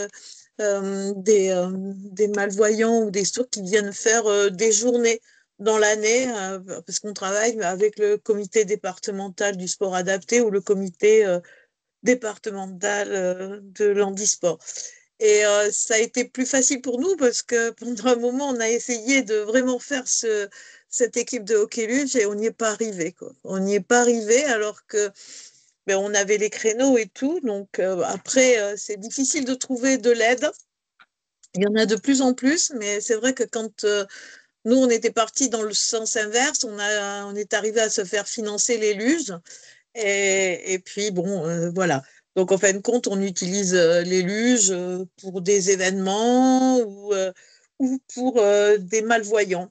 des malvoyants ou des sourds qui viennent faire des journées dans l'année parce qu'on travaille avec le comité départemental du sport adapté ou le comité départemental de l'handisport. Et ça a été plus facile pour nous parce que pendant un moment, on a essayé de vraiment faire cette équipe de hockey luge et on n'y est pas arrivé, quoi. On n'y est pas arrivé alors que on avait les créneaux et tout. Donc après, c'est difficile de trouver de l'aide. Il y en a de plus en plus, mais c'est vrai que quand nous, on était partis dans le sens inverse, on est arrivé à se faire financer les luges. Et puis, bon, voilà. Donc, en fin de compte, on utilise les luges pour des événements ou pour des malvoyants.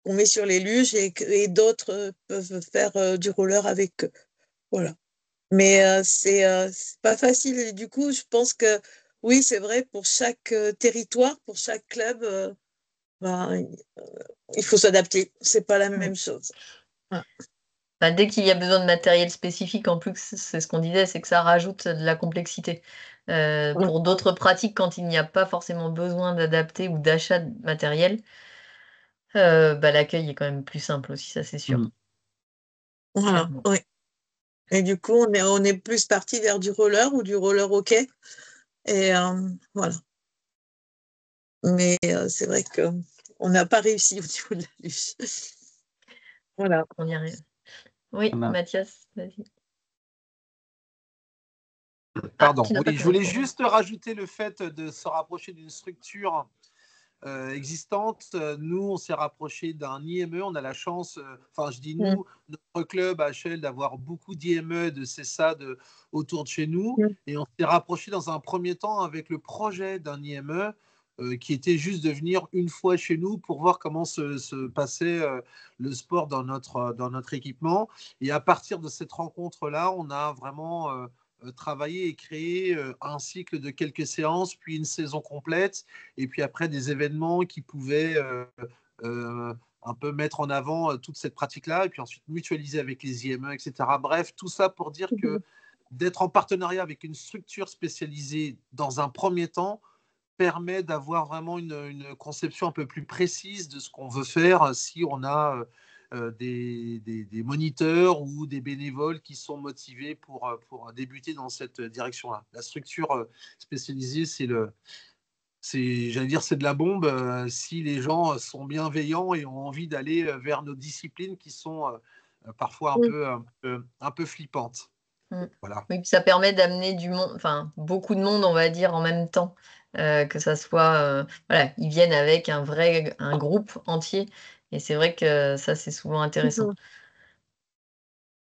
On met sur les luges et d'autres peuvent faire du roller avec eux. Voilà. Mais c'est pas facile. Et du coup, je pense que oui, c'est vrai, pour chaque territoire, pour chaque club, il faut s'adapter. C'est pas la même chose. Ouais. Dès qu'il y a besoin de matériel spécifique, en plus, c'est ce qu'on disait, c'est que ça rajoute de la complexité. Pour d'autres pratiques, quand il n'y a pas forcément besoin d'adapter ou d'achat de matériel, l'accueil est quand même plus simple aussi, ça c'est sûr. Voilà, oui. Et du coup, on est plus parti vers du roller ou du roller hockey. Et voilà. Mais c'est vrai qu'on n'a pas réussi au niveau de la luge. Voilà. On y arrive. Oui, Mathias, vas-y. Pardon, oui, je voulais juste rajouter le fait de se rapprocher d'une structure existante. Nous, on s'est rapproché d'un IME. On a la chance, enfin, je dis nous, notre club à HL, d'avoir beaucoup d'IME, de CESAD autour de chez nous. Et on s'est rapproché dans un premier temps avec le projet d'un IME qui était juste de venir une fois chez nous pour voir comment se passait le sport dans notre équipement. Et à partir de cette rencontre-là, on a vraiment travailler et créer un cycle de quelques séances, puis une saison complète, et puis après des événements qui pouvaient un peu mettre en avant toute cette pratique-là, et puis ensuite mutualiser avec les IME, etc. Bref, tout ça pour dire que d'être en partenariat avec une structure spécialisée dans un premier temps permet d'avoir vraiment une conception un peu plus précise de ce qu'on veut faire si on a des moniteurs ou des bénévoles qui sont motivés pour débuter dans cette direction-là. La structure spécialisée, j'allais dire, c'est de la bombe si les gens sont bienveillants et ont envie d'aller vers nos disciplines qui sont parfois un peu flippantes. Voilà. Oui, puis ça permet d'amener du monde, enfin beaucoup de monde, on va dire, en même temps. Que ça soit, voilà, ils viennent avec un groupe entier. Et c'est vrai que ça, c'est souvent intéressant.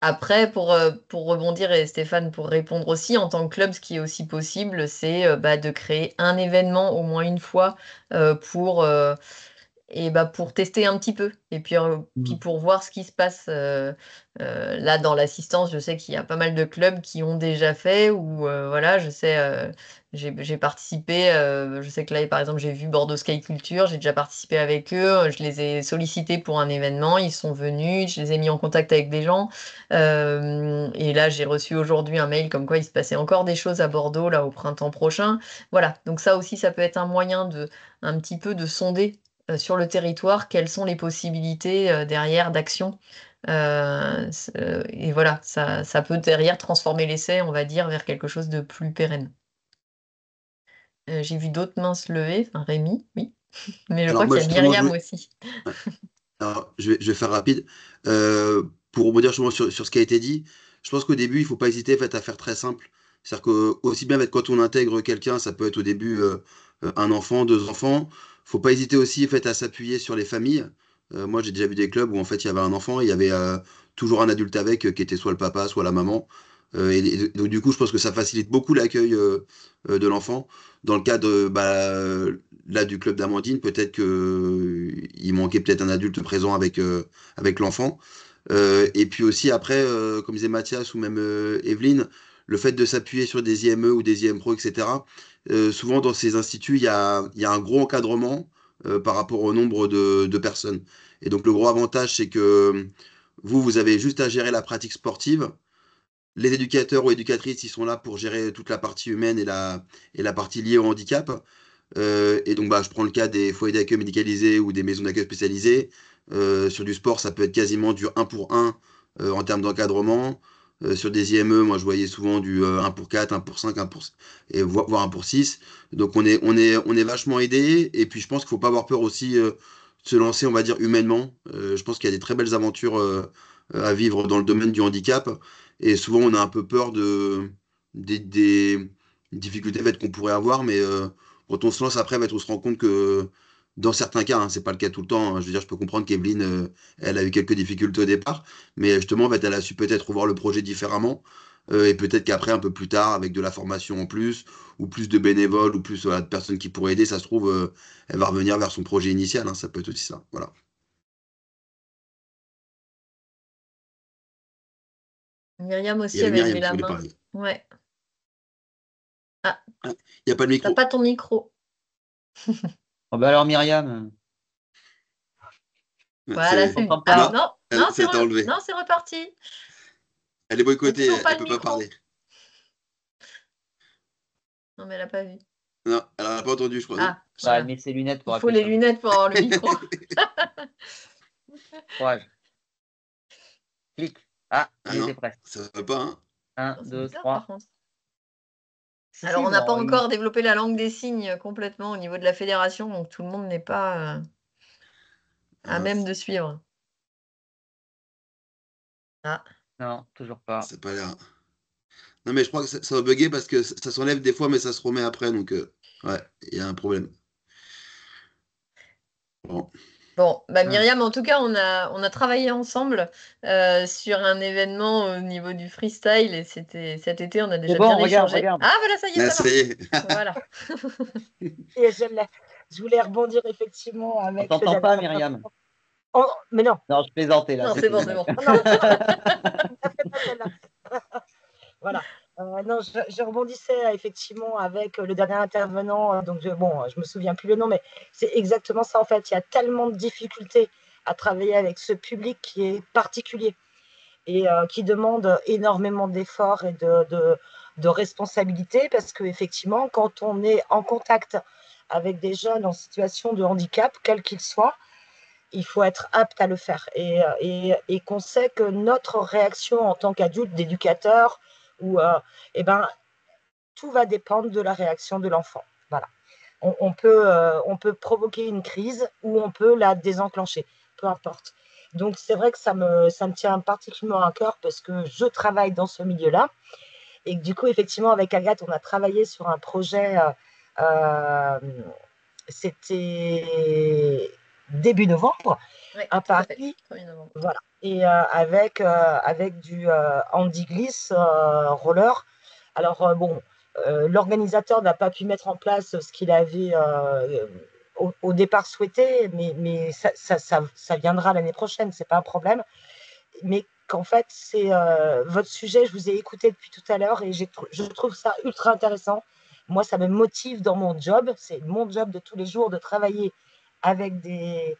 Après, pour rebondir, et Stéphane, pour répondre aussi, en tant que club, ce qui est aussi possible, c'est de créer un événement au moins une fois pour tester un petit peu et puis pour voir ce qui se passe là dans l'assistance. Je sais qu'il y a pas mal de clubs qui ont déjà fait ou voilà, je sais, j'ai participé, je sais que là par exemple j'ai vu Bordeaux Sky Culture, j'ai déjà participé avec eux, je les ai sollicités pour un événement, ils sont venus, je les ai mis en contact avec des gens et là j'ai reçu aujourd'hui un mail comme quoi il se passait encore des choses à Bordeaux là au printemps prochain. Voilà, donc ça aussi ça peut être un moyen un petit peu de sonder sur le territoire, quelles sont les possibilités derrière d'action. Et voilà, ça peut derrière transformer l'essai, on va dire, vers quelque chose de plus pérenne. J'ai vu d'autres mains se lever, enfin Rémi, oui, mais je Alors crois moi qu'il y a justement, Myriam aussi. ouais. Alors, je vais faire rapide. Pour rebondir justement sur ce qui a été dit, je pense qu'au début, il ne faut pas hésiter en fait, à faire très simple. C'est-à-dire que aussi bien en fait, quand on intègre quelqu'un, ça peut être au début un enfant, deux enfants. Faut pas hésiter aussi en fait, à s'appuyer sur les familles. Moi, j'ai déjà vu des clubs où en fait, il y avait un enfant, et il y avait toujours un adulte avec, qui était soit le papa, soit la maman. Donc du coup, je pense que ça facilite beaucoup l'accueil de l'enfant. Dans le cas de, là du club d'Amandine, peut-être que il manquait peut-être un adulte présent avec l'enfant. Et puis aussi après, comme disait Mathias ou même Evelyne, le fait de s'appuyer sur des IME ou des IM Pro, etc. Souvent dans ces instituts, il y a un gros encadrement par rapport au nombre de personnes. Et donc le gros avantage, c'est que vous avez juste à gérer la pratique sportive. Les éducateurs ou éducatrices, ils sont là pour gérer toute la partie humaine et la partie liée au handicap. Et donc, je prends le cas des foyers d'accueil médicalisés ou des maisons d'accueil spécialisées. Sur du sport, ça peut être quasiment du 1 pour 1 en termes d'encadrement. Sur des IME, moi, je voyais souvent du 1 pour 4, 1 pour 5, 1 pour, et voire 1 pour 6. Donc, on est vachement aidé. Et puis, je pense qu'il ne faut pas avoir peur aussi de se lancer, on va dire, humainement. Je pense qu'il y a des très belles aventures à vivre dans le domaine du handicap. Et souvent, on a un peu peur des difficultés en fait, qu'on pourrait avoir, mais quand on se lance après, en fait, on se rend compte que dans certains cas, c'est pas le cas tout le temps. Je veux dire, je peux comprendre qu'Evelyne, elle a eu quelques difficultés au départ, mais justement, en fait, elle a su peut-être revoir le projet différemment. Et peut-être qu'après, un peu plus tard, avec de la formation en plus, ou plus de bénévoles, ou plus voilà, de personnes qui pourraient aider, ça se trouve, elle va revenir vers son projet initial. Ça peut être aussi ça. Voilà. Myriam Il y aussi avait avait levé Myriam qui la voulait main. parler. Ouais. Ah, Ah, il n'y a pas de t'as micro. pas ton micro. Oh, alors Myriam, Voilà, on c'est... t'entend Ah, pas. Non, non, non, ça a été enlevé. non, c'est reparti. Elle est Mais boycottée, toujours pas elle le peut pas micro. parler. Non, mais elle a pas vu. Non, elle n'a pas entendu, je crois, non? Ah, Elle voilà. met ses lunettes pour Il faut appuyer les sur le lunettes pour avoir le micro. courage. Clique. Ah, Ah il non, était presque. ça va pas, hein? 1, C'est 2, bizarre, par 3. contre. Si, Alors, si, on n'a pas bon, encore développé la langue des signes complètement au niveau de la fédération, donc tout le monde n'est pas à même de suivre. Ah, non, toujours pas. Ça n'a pas l'air. Non, mais je crois que ça va bugger parce que ça s'enlève des fois, mais ça se remet après. Donc, ouais, il y a un problème. Bon. bon, Myriam, en tout cas, on a travaillé ensemble sur un événement au niveau du freestyle et c'était cet été, on a déjà bon, bien échangé. regarde. Ah, voilà, ça y est, Ah, ça ça y marche. est. Voilà. Et je voulais rebondir effectivement On avec le t'entend dernier pas, Myriam. mais non, Non, je plaisantais là. Non, c'est bon, c'est bon. non, la fais pas celle-là. Voilà. Non, je rebondissais effectivement avec le dernier intervenant. Donc, je me souviens plus le nom, mais c'est exactement ça en fait. Il y a tellement de difficultés à travailler avec ce public qui est particulier et qui demande énormément d'efforts et de responsabilités parce qu'effectivement, quand on est en contact avec des jeunes en situation de handicap, quel qu'il soit, il faut être apte à le faire. Et qu'on sait que notre réaction en tant qu'adulte, d'éducateur, tout va dépendre de la réaction de l'enfant. Voilà. On peut provoquer une crise ou on peut la désenclencher, peu importe. Donc, c'est vrai que ça me tient particulièrement à cœur parce que je travaille dans ce milieu-là. Et que, du coup, effectivement, avec Agathe, on a travaillé sur un projet, c'était début novembre, Ouais, à tout à fait. Paris. 1er novembre. Voilà. Et avec du handi-glisse roller. Alors, l'organisateur n'a pas pu mettre en place ce qu'il avait au départ souhaité, mais ça viendra l'année prochaine, c'est pas un problème. Mais qu'en fait, c'est votre sujet, je vous ai écouté depuis tout à l'heure et je trouve ça ultra intéressant. Moi, ça me motive dans mon job. C'est mon job de tous les jours de travailler avec des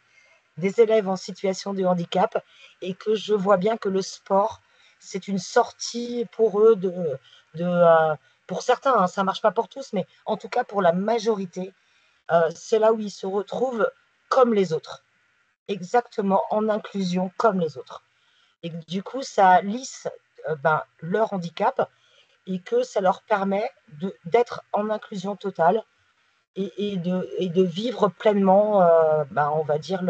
élèves en situation de handicap et que je vois bien que le sport, c'est une sortie pour eux pour certains, ça ne marche pas pour tous, mais en tout cas pour la majorité, c'est là où ils se retrouvent comme les autres, exactement en inclusion comme les autres. Et du coup, ça lisse leur handicap et que ça leur permet d'être en inclusion totale et de vivre pleinement, on va dire,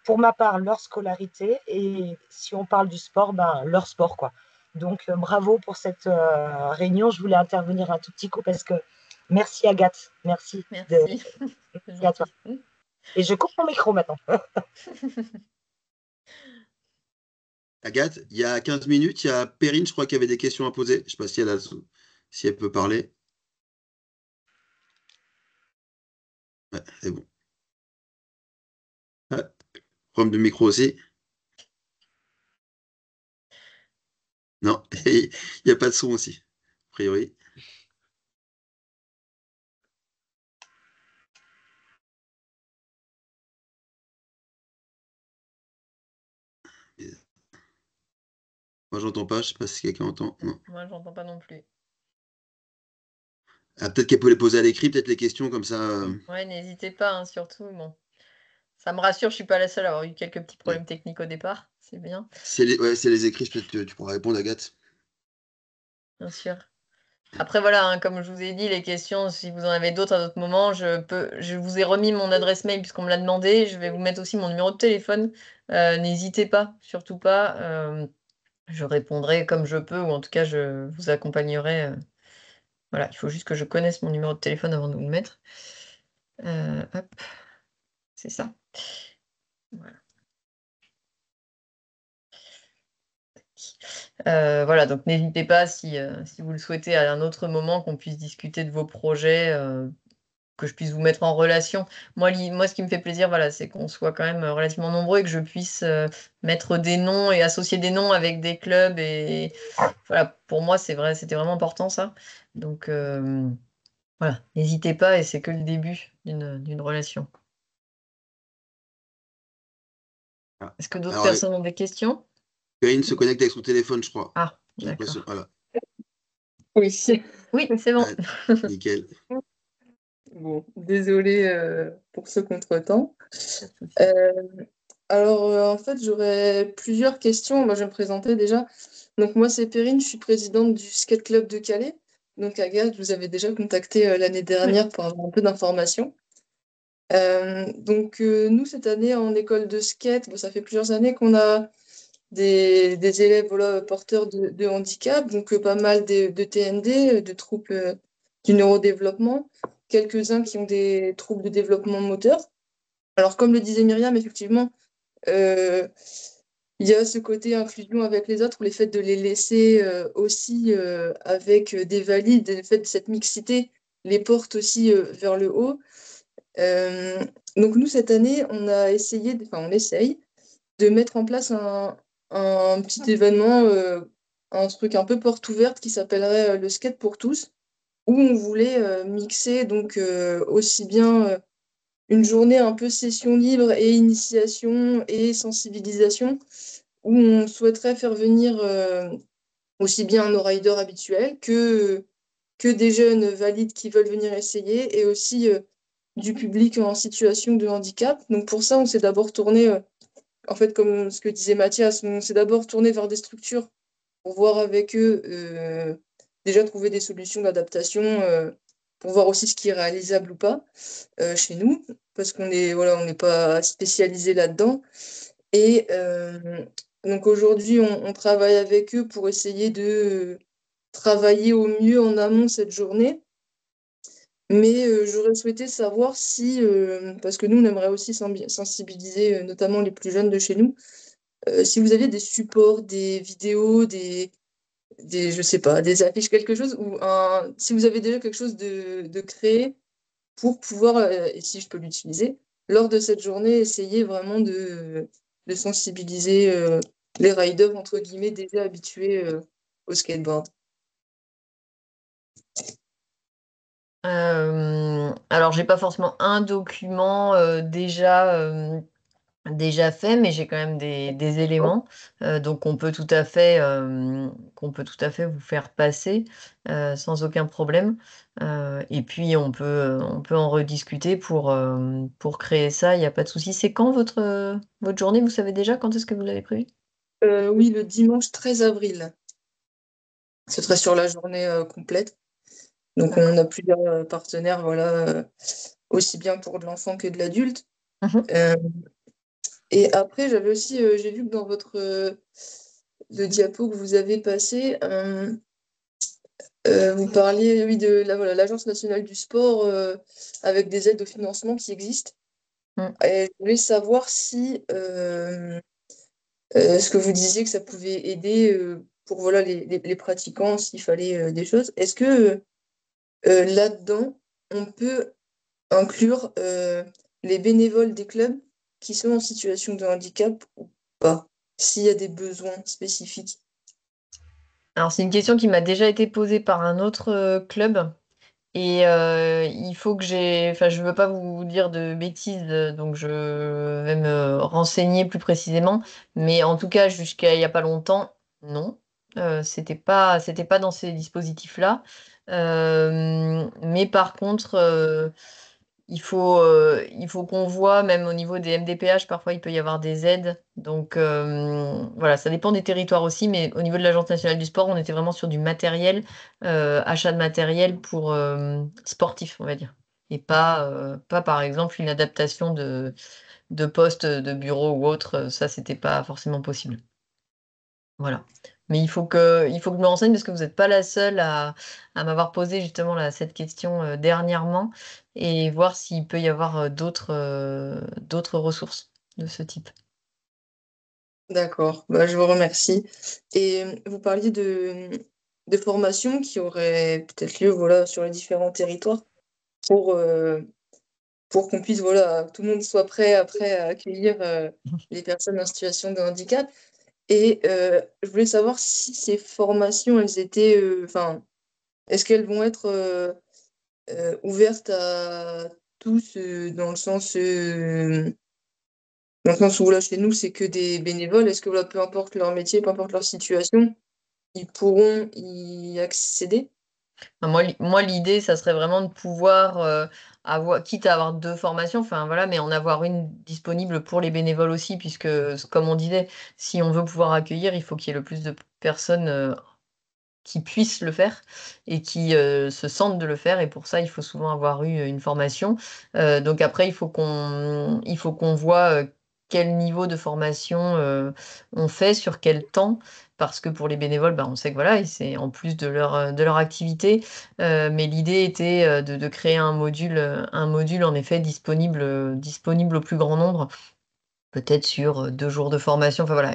pour ma part, leur scolarité et si on parle du sport, leur sport, quoi. Donc, bravo pour cette réunion. Je voulais intervenir un tout petit coup parce que merci Agathe, merci. Merci. À toi. Et je coupe mon micro maintenant. Agathe, il y a 15 minutes, il y a Perrine, je crois qu'il y avait des questions à poser. Je ne sais pas si elle peut parler. Ouais, c'est bon. Ah, problème de micro aussi. Non, il n'y a pas de son aussi, a priori. Moi, j'entends pas, je sais pas si quelqu'un entend. Non. Moi, j'entends pas non plus. Ah, peut-être qu'elle peut les poser à l'écrit, peut-être les questions comme ça. Ouais, n'hésitez pas, hein, surtout. Bon. Ça me rassure, je suis pas la seule à avoir eu quelques petits problèmes techniques au départ. C'est bien. Si elle les écrit, peut-être que tu pourras répondre, Agathe. Bien sûr. Après, voilà, hein, comme je vous ai dit, les questions, si vous en avez d'autres à d'autres moments, je vous ai remis mon adresse mail puisqu'on me l'a demandé. Je vais vous mettre aussi mon numéro de téléphone. N'hésitez pas, surtout pas. Je répondrai comme je peux, ou en tout cas, je vous accompagnerai. Voilà, il faut juste que je connaisse mon numéro de téléphone avant de vous le mettre. Hop, c'est ça. Voilà. Voilà, donc n'hésitez pas si vous le souhaitez à un autre moment qu'on puisse discuter de vos projets, que je puisse vous mettre en relation. Moi, ce qui me fait plaisir, voilà, c'est qu'on soit quand même relativement nombreux et que je puisse mettre des noms et associer des noms avec des clubs. Et voilà, pour moi, c'était vraiment important ça. Donc voilà, n'hésitez pas et c'est que le début d'une relation. Ah. Est-ce que d'autres Alors, personnes ont des questions? Perrine se connecte avec son téléphone, je crois. Ah, J'ai l'impression. d'accord. Voilà. Oui. Oui, c'est bon. Nickel. Bon, désolée pour ce contretemps. Alors, en fait, j'aurais plusieurs questions. Moi, je vais me présenter déjà. Donc, moi, c'est Perrine, je suis présidente du Skate Club de Calais. Donc, Agathe, vous avez déjà contacté l'année dernière pour avoir un peu d'informations. Nous, cette année, en école de skate, bon, ça fait plusieurs années qu'on a des élèves porteurs de handicap, donc pas mal de TND, de troubles du neurodéveloppement, quelques-uns qui ont des troubles de développement moteur. Alors, comme le disait Myriam, effectivement, il y a ce côté inclusion avec les autres, le fait de les laisser aussi avec des valides, le fait de cette mixité les porte aussi vers le haut. Donc nous, cette année, on essaye de mettre en place un petit événement, un truc un peu porte ouverte qui s'appellerait le skate pour tous, où on voulait mixer donc aussi bien une journée un peu session libre et initiation et sensibilisation, où on souhaiterait faire venir aussi bien nos riders habituels que des jeunes valides qui veulent venir essayer et aussi du public en situation de handicap. Donc pour ça, on s'est d'abord tourné, en fait, comme ce que disait Mathias, on s'est d'abord tourné vers des structures pour voir avec eux, déjà trouver des solutions d'adaptation pour voir aussi ce qui est réalisable ou pas chez nous, parce qu'on on n'est pas spécialisé là-dedans. Et donc aujourd'hui, on travaille avec eux pour essayer de travailler au mieux en amont cette journée. Mais j'aurais souhaité savoir si, parce que nous, on aimerait aussi sensibiliser notamment les plus jeunes de chez nous, si vous aviez des supports, des vidéos, je sais pas, des affiches, quelque chose, ou si vous avez déjà quelque chose de créé pour pouvoir, et si je peux l'utiliser, lors de cette journée, essayer vraiment de sensibiliser les riders, entre guillemets, déjà habitués au skateboard. Alors, j'ai pas forcément un document déjà déjà fait, mais j'ai quand même des éléments, donc qu'on peut tout à fait vous faire passer sans aucun problème. Et puis on peut en rediscuter pour créer ça, il n'y a pas de souci. C'est quand votre journée? Vous savez déjà quand est-ce que vous l'avez prévu? Oui, le dimanche 13 avril. Ce serait sur la journée complète. Donc on a plusieurs partenaires, voilà, aussi bien pour de l'enfant que de l'adulte. Mhm. Et après, j'avais aussi, j'ai vu que dans le diapo que vous avez passé, vous parliez, oui, de voilà, l'Agence nationale du sport avec des aides au financement qui existent. Mm. Et je voulais savoir si ce que vous disiez que ça pouvait aider pour voilà, les pratiquants s'il fallait des choses. Est-ce que là-dedans, on peut inclure les bénévoles des clubs qui sont en situation de handicap ou pas, s'il y a des besoins spécifiques? Alors c'est une question qui m'a déjà été posée par un autre club. Et il faut que enfin, je veux pas vous dire de bêtises, donc je vais me renseigner plus précisément. Mais en tout cas, jusqu'à il y a pas longtemps, non. C'était pas dans ces dispositifs-là. Mais par contre, il faut qu'on voit, même au niveau des MDPH, parfois il peut y avoir des aides. Donc voilà, ça dépend des territoires aussi, mais au niveau de l'Agence nationale du sport, on était vraiment sur du matériel, achat de matériel pour sportifs, on va dire. Et pas par exemple une adaptation de poste de bureau ou autre, ça c'était pas forcément possible. Voilà. Mais il faut que je me renseigne parce que vous n'êtes pas la seule à m'avoir posé justement là, cette question dernièrement et voir s'il peut y avoir d'autres ressources de ce type. D'accord, bah, je vous remercie. Et vous parliez de formations qui auraient peut-être lieu voilà, sur les différents territoires pour, euh, pour qu'on puisse, voilà, tout le monde soit prêt après à accueillir les personnes en situation de handicap. Et je voulais savoir si ces formations, elles étaient, enfin, est-ce qu'elles vont être ouvertes à tous dans le sens où là, chez nous, c'est que des bénévoles. Est-ce que voilà, peu importe leur métier, peu importe leur situation, ils pourront y accéder? Enfin, moi, l'idée, ça serait vraiment de pouvoir avoir, quitte à avoir deux formations, enfin voilà, mais en avoir une disponible pour les bénévoles aussi, puisque comme on disait, si on veut pouvoir accueillir, il faut qu'il y ait le plus de personnes qui puissent le faire et qui se sentent de le faire. Et pour ça, il faut souvent avoir eu une formation. Donc après, il faut qu'on voit quel niveau de formation on fait, sur quel temps. Parce que pour les bénévoles, bah, on sait que voilà, et c'est en plus de leur activité. Mais l'idée était de créer un module en effet disponible au plus grand nombre, peut-être sur 2 jours de formation. Enfin voilà,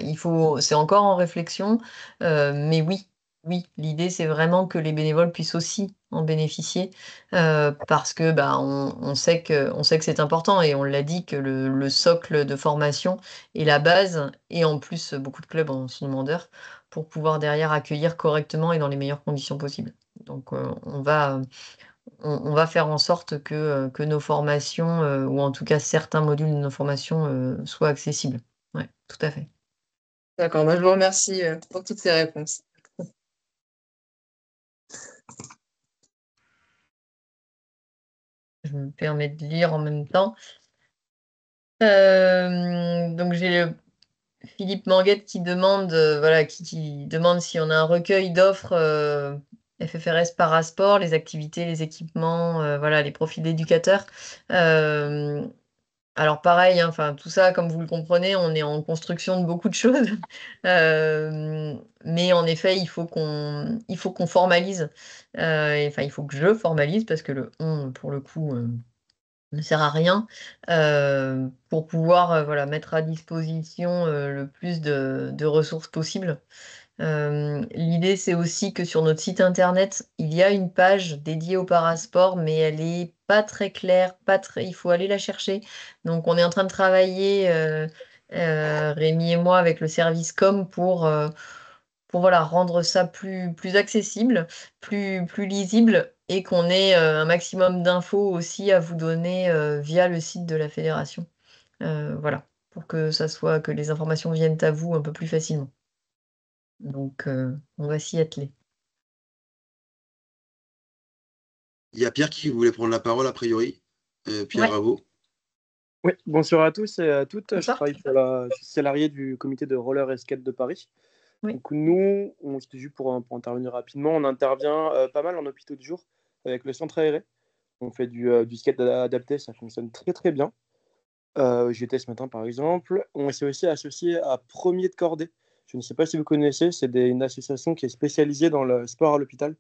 c'est encore en réflexion, mais oui, oui, l'idée c'est vraiment que les bénévoles puissent aussi en bénéficier, parce que bah, on sait que c'est important et on l'a dit que le socle de formation est la base et en plus beaucoup de clubs en sont demandeurs pour pouvoir derrière accueillir correctement et dans les meilleures conditions possibles. Donc on va faire en sorte que nos formations, ou en tout cas certains modules de nos formations, soient accessibles. Ouais, tout à fait. D'accord, bah, je vous remercie pour toutes ces réponses. Je me permets de lire en même temps. Donc j'ai Philippe Manguette qui demande, voilà, qui demande si on a un recueil d'offres FFRS Parasport, les activités, les équipements, voilà, les profils d'éducateurs. Euh, Alors pareil, hein, enfin tout ça, comme vous le comprenez, on est en construction de beaucoup de choses. Mais en effet, il faut qu'on formalise. Enfin, il faut que je formalise parce que le on, pour le coup, ne sert à rien, pour pouvoir voilà, mettre à disposition le plus de ressources possibles. L'idée, c'est aussi que sur notre site internet, il y a une page dédiée au parasport, mais elle est pas très claire, il faut aller la chercher. Donc, on est en train de travailler, Rémi et moi, avec le service com pour voilà, rendre ça plus accessible, plus lisible, et qu'on ait un maximum d'infos aussi à vous donner via le site de la fédération. Voilà. pour que les informations viennent à vous un peu plus facilement. Donc, on va s'y atteler. Il y a Pierre qui voulait prendre la parole, a priori. Pierre Ouais. Raveau. Oui, bonsoir à tous et à toutes. Bonsoir. Je suis salarié du comité de roller et skate de Paris. Oui. Donc nous, c'était juste pour intervenir rapidement, on intervient pas mal en hôpitaux de jour avec le centre aéré. On fait du skate adapté, ça fonctionne très très bien. J'y étais ce matin par exemple. On s'est aussi associé à Premier de Cordée. Je ne sais pas si vous connaissez, c'est une association qui est spécialisée dans le sport à l'hôpital.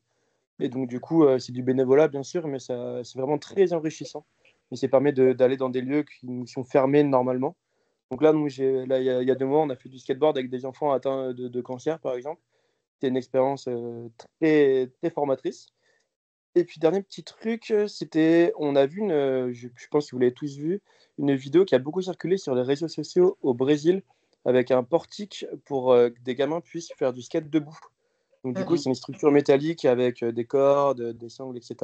Et donc du coup, c'est du bénévolat bien sûr, mais c'est vraiment très enrichissant. Et ça permet d'aller dans des lieux qui sont fermés normalement. Donc là, il y a 2 mois, on a fait du skateboard avec des enfants atteints de cancer, par exemple. C'était une expérience très, très formatrice. Et puis, dernier petit truc, on a vu, je pense que vous l'avez tous vu, une vidéo qui a beaucoup circulé sur les réseaux sociaux au Brésil avec un portique pour que des gamins puissent faire du skate debout. Donc, du coup, c'est une structure métallique avec des cordes, des sangles, etc.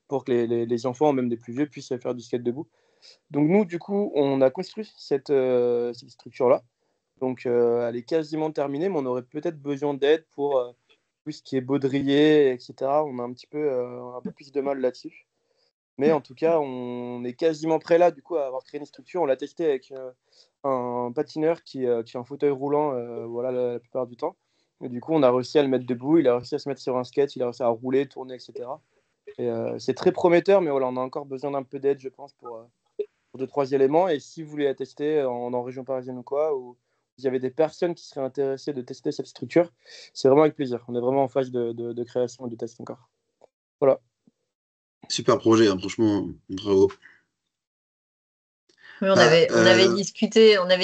pour que les enfants, même des plus vieux, puissent faire du skate debout. Donc nous, du coup, on a construit cette structure-là. Donc elle est quasiment terminée, mais on aurait peut-être besoin d'aide pour tout ce qui est baudrier, etc. On a un peu plus de mal là-dessus. Mais en tout cas, on est quasiment prêt là, du coup, à avoir créé une structure. On l'a testé avec un patineur qui a un fauteuil roulant voilà, la plupart du temps. Et du coup, on a réussi à le mettre debout, il a réussi à se mettre sur un skate, il a réussi à rouler, tourner, etc. Et c'est très prometteur, mais voilà, on a encore besoin d'un peu d'aide, je pense, pour 2-3 éléments. Et si vous voulez la tester en région parisienne ou quoi, ou il y avait des personnes qui seraient intéressées de tester cette structure, c'est vraiment avec plaisir. On est vraiment en phase de création et de test encore. Voilà. Super projet, hein, franchement, bravo. Oui, on avait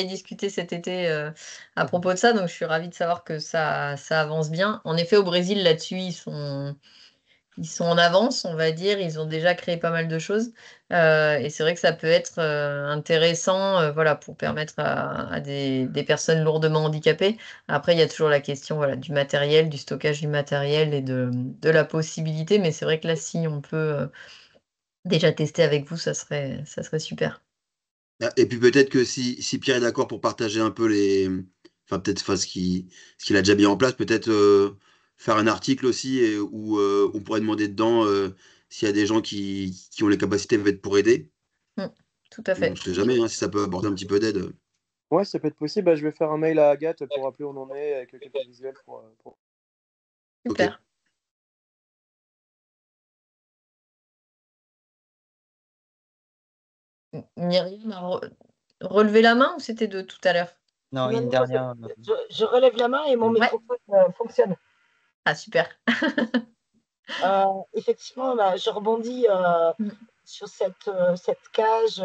discuté cet été à propos de ça, donc je suis ravie de savoir que ça avance bien. En effet, au Brésil, là-dessus, ils sont en avance, on va dire. Ils ont déjà créé pas mal de choses. Et c'est vrai que ça peut être intéressant voilà, pour permettre à des personnes lourdement handicapées. Après, il y a toujours la question voilà, du matériel, du stockage du matériel et de la possibilité. Mais c'est vrai que là, si on peut déjà tester avec vous, ça serait super. Et puis peut-être que si Pierre est d'accord pour partager un peu ce qu'il a déjà mis en place, peut-être faire un article aussi où on pourrait demander dedans s'il y a des gens qui ont les capacités peut-être pour aider. Tout à On ne fait. sait jamais, hein, si ça peut apporter un petit peu d'aide. Ouais, ça peut être possible. Bah, je vais faire un mail à Agathe pour rappeler où on en est avec quelques visuels pour... Super. Ok. Myriam a relevé la main ou c'était de tout à l'heure? Non, Non, une non, dernière. je relève la main et mon Ouais. microphone fonctionne. Ah, super. Effectivement, je rebondis sur cette cage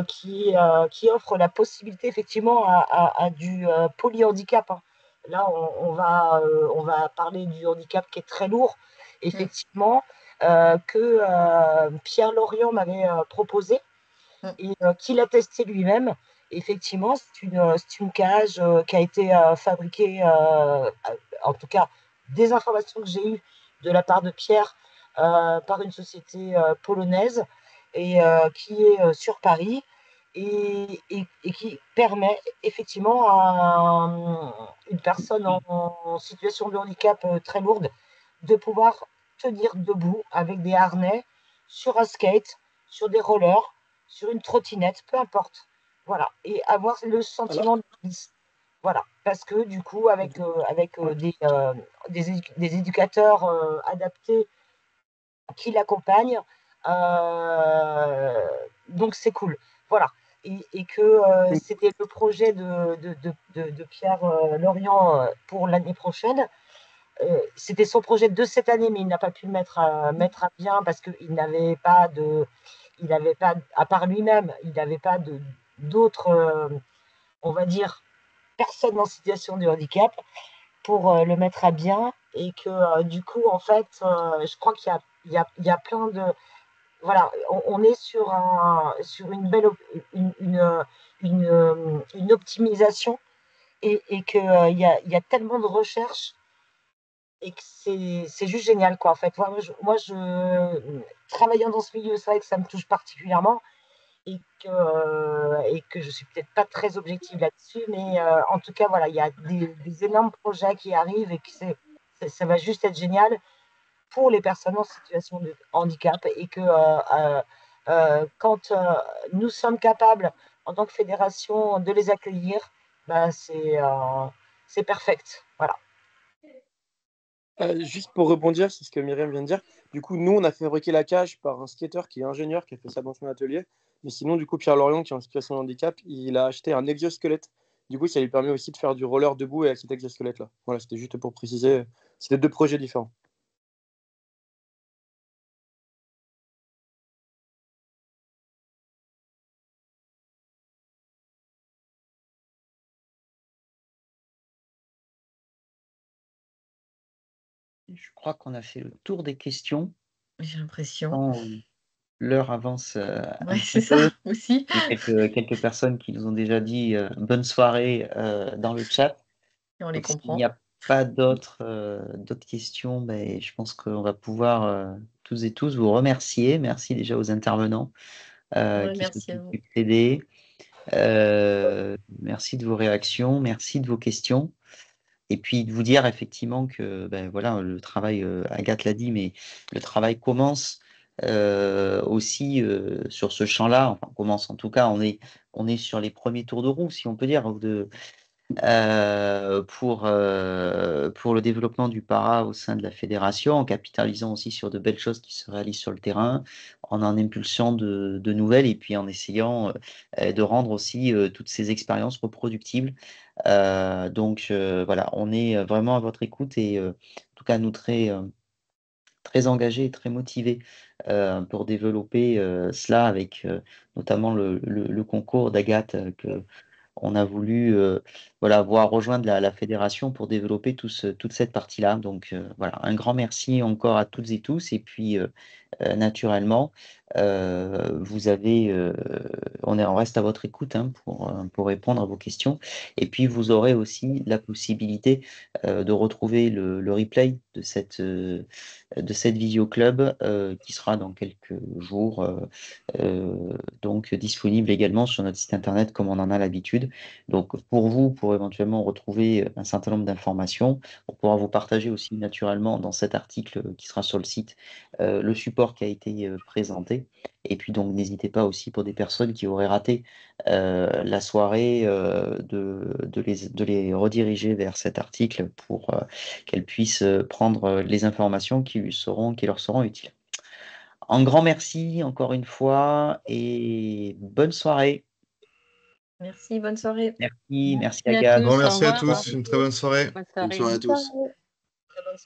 qui offre la possibilité effectivement à du polyhandicap, hein. Là, on va parler du handicap qui est très lourd, effectivement, que Pierre Lorient m'avait proposé et qu'il a testé lui-même. Effectivement, c'est une cage qui a été fabriquée, en tout cas, des informations que j'ai eues de la part de Pierre par une société polonaise et qui est sur Paris et qui permet effectivement à une personne en situation de handicap très lourde de pouvoir tenir debout avec des harnais sur un skate, sur des rollers, sur une trottinette, peu importe. Voilà. Et avoir le sentiment de glisse. Voilà. Parce que du coup, avec des éducateurs adaptés qui l'accompagnent, donc c'est cool. Voilà. Et que c'était le projet de Pierre Lorient pour l'année prochaine. C'était son projet de cette année, mais il n'a pas pu le mettre à bien parce qu'il n'avait pas à part lui-même, il n'avait pas d'autres, on va dire, personnes en situation de handicap pour le mettre à bien et que du coup, en fait, je crois qu'il y a plein de... Voilà, on est sur une belle une optimisation et qu'il y a tellement de recherches et que c'est juste génial, quoi, en fait. Moi, travaillant dans ce milieu, c'est vrai que ça me touche particulièrement et que je suis peut-être pas très objective là-dessus, mais en tout cas, voilà, il y a des énormes projets qui arrivent et que ça va juste être génial pour les personnes en situation de handicap et que quand nous sommes capables, en tant que fédération, de les accueillir, ben c'est perfect. Voilà. Juste pour rebondir sur ce que Myriam vient de dire, du coup, nous, on a fabriqué la cage par un skateur qui est ingénieur, qui a fait ça dans son atelier. Mais sinon, du coup, Pierre Lorion, qui est en situation de handicap, il a acheté un exosquelette. Du coup, ça lui permet aussi de faire du roller debout avec cet exosquelette-là. Voilà, c'était juste pour préciser. C'était 2 projets différents. Je crois qu'on a fait le tour des questions. J'ai l'impression. Tant, l'heure avance un Ouais, petit c'est ça peu. aussi. Il y a quelques personnes qui nous ont déjà dit bonne soirée dans le chat. Et on les Donc, s'il n'y comprend. a pas d'autres questions, ben, je pense qu'on va pouvoir tous et tous vous remercier. Merci déjà aux intervenants Ouais, qui se merci à sont vous. aidés. Merci de vos réactions, merci de vos questions. Et puis de vous dire effectivement que ben, voilà, le travail, Agathe l'a dit, mais le travail commence aussi sur ce champ-là. Enfin, on commence en tout cas, on est sur les premiers tours de roue, si on peut dire, pour le développement du para au sein de la fédération, en capitalisant aussi sur de belles choses qui se réalisent sur le terrain, en impulsant de nouvelles et puis en essayant de rendre aussi toutes ces expériences reproductibles. Voilà, on est vraiment à votre écoute et en tout cas nous très engagés et très motivés pour développer cela avec notamment le concours d'Agathe que on a voulu voilà, voir rejoindre la fédération pour développer toute cette partie-là. Donc voilà, un grand merci encore à toutes et tous. Et puis naturellement, vous avez, on reste à votre écoute hein, pour répondre à vos questions. Et puis vous aurez aussi la possibilité de retrouver le replay de cette Visio Club qui sera dans quelques jours. Donc disponible également sur notre site internet comme on en a l'habitude. Donc pour vous, pour éventuellement retrouver un certain nombre d'informations, on pourra vous partager aussi naturellement dans cet article qui sera sur le site le support qui a été présenté. Et puis donc n'hésitez pas aussi pour des personnes qui auraient raté la soirée de les rediriger vers cet article pour qu'elles puissent prendre les informations qui leur seront utiles. Un grand merci encore une fois et bonne soirée. Merci, bonne soirée. Merci, merci Merci à Agathe. tous. Bon, merci Au à revoir. tous. Une très bonne soirée. Bonne Bonne soirée. soirée à tous. Très bonne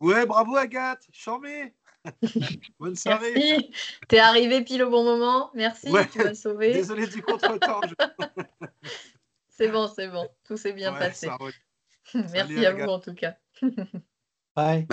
Ouais, bravo Agathe, charmé. Bonne soirée. Merci. T'es arrivé pile au bon moment. Merci, Ouais, tu m'as sauvé. désolé du contretemps. C'est bon, tout s'est bien Ouais, passé. ça roule. Merci Salut, à Agathe. vous en tout cas. Bye.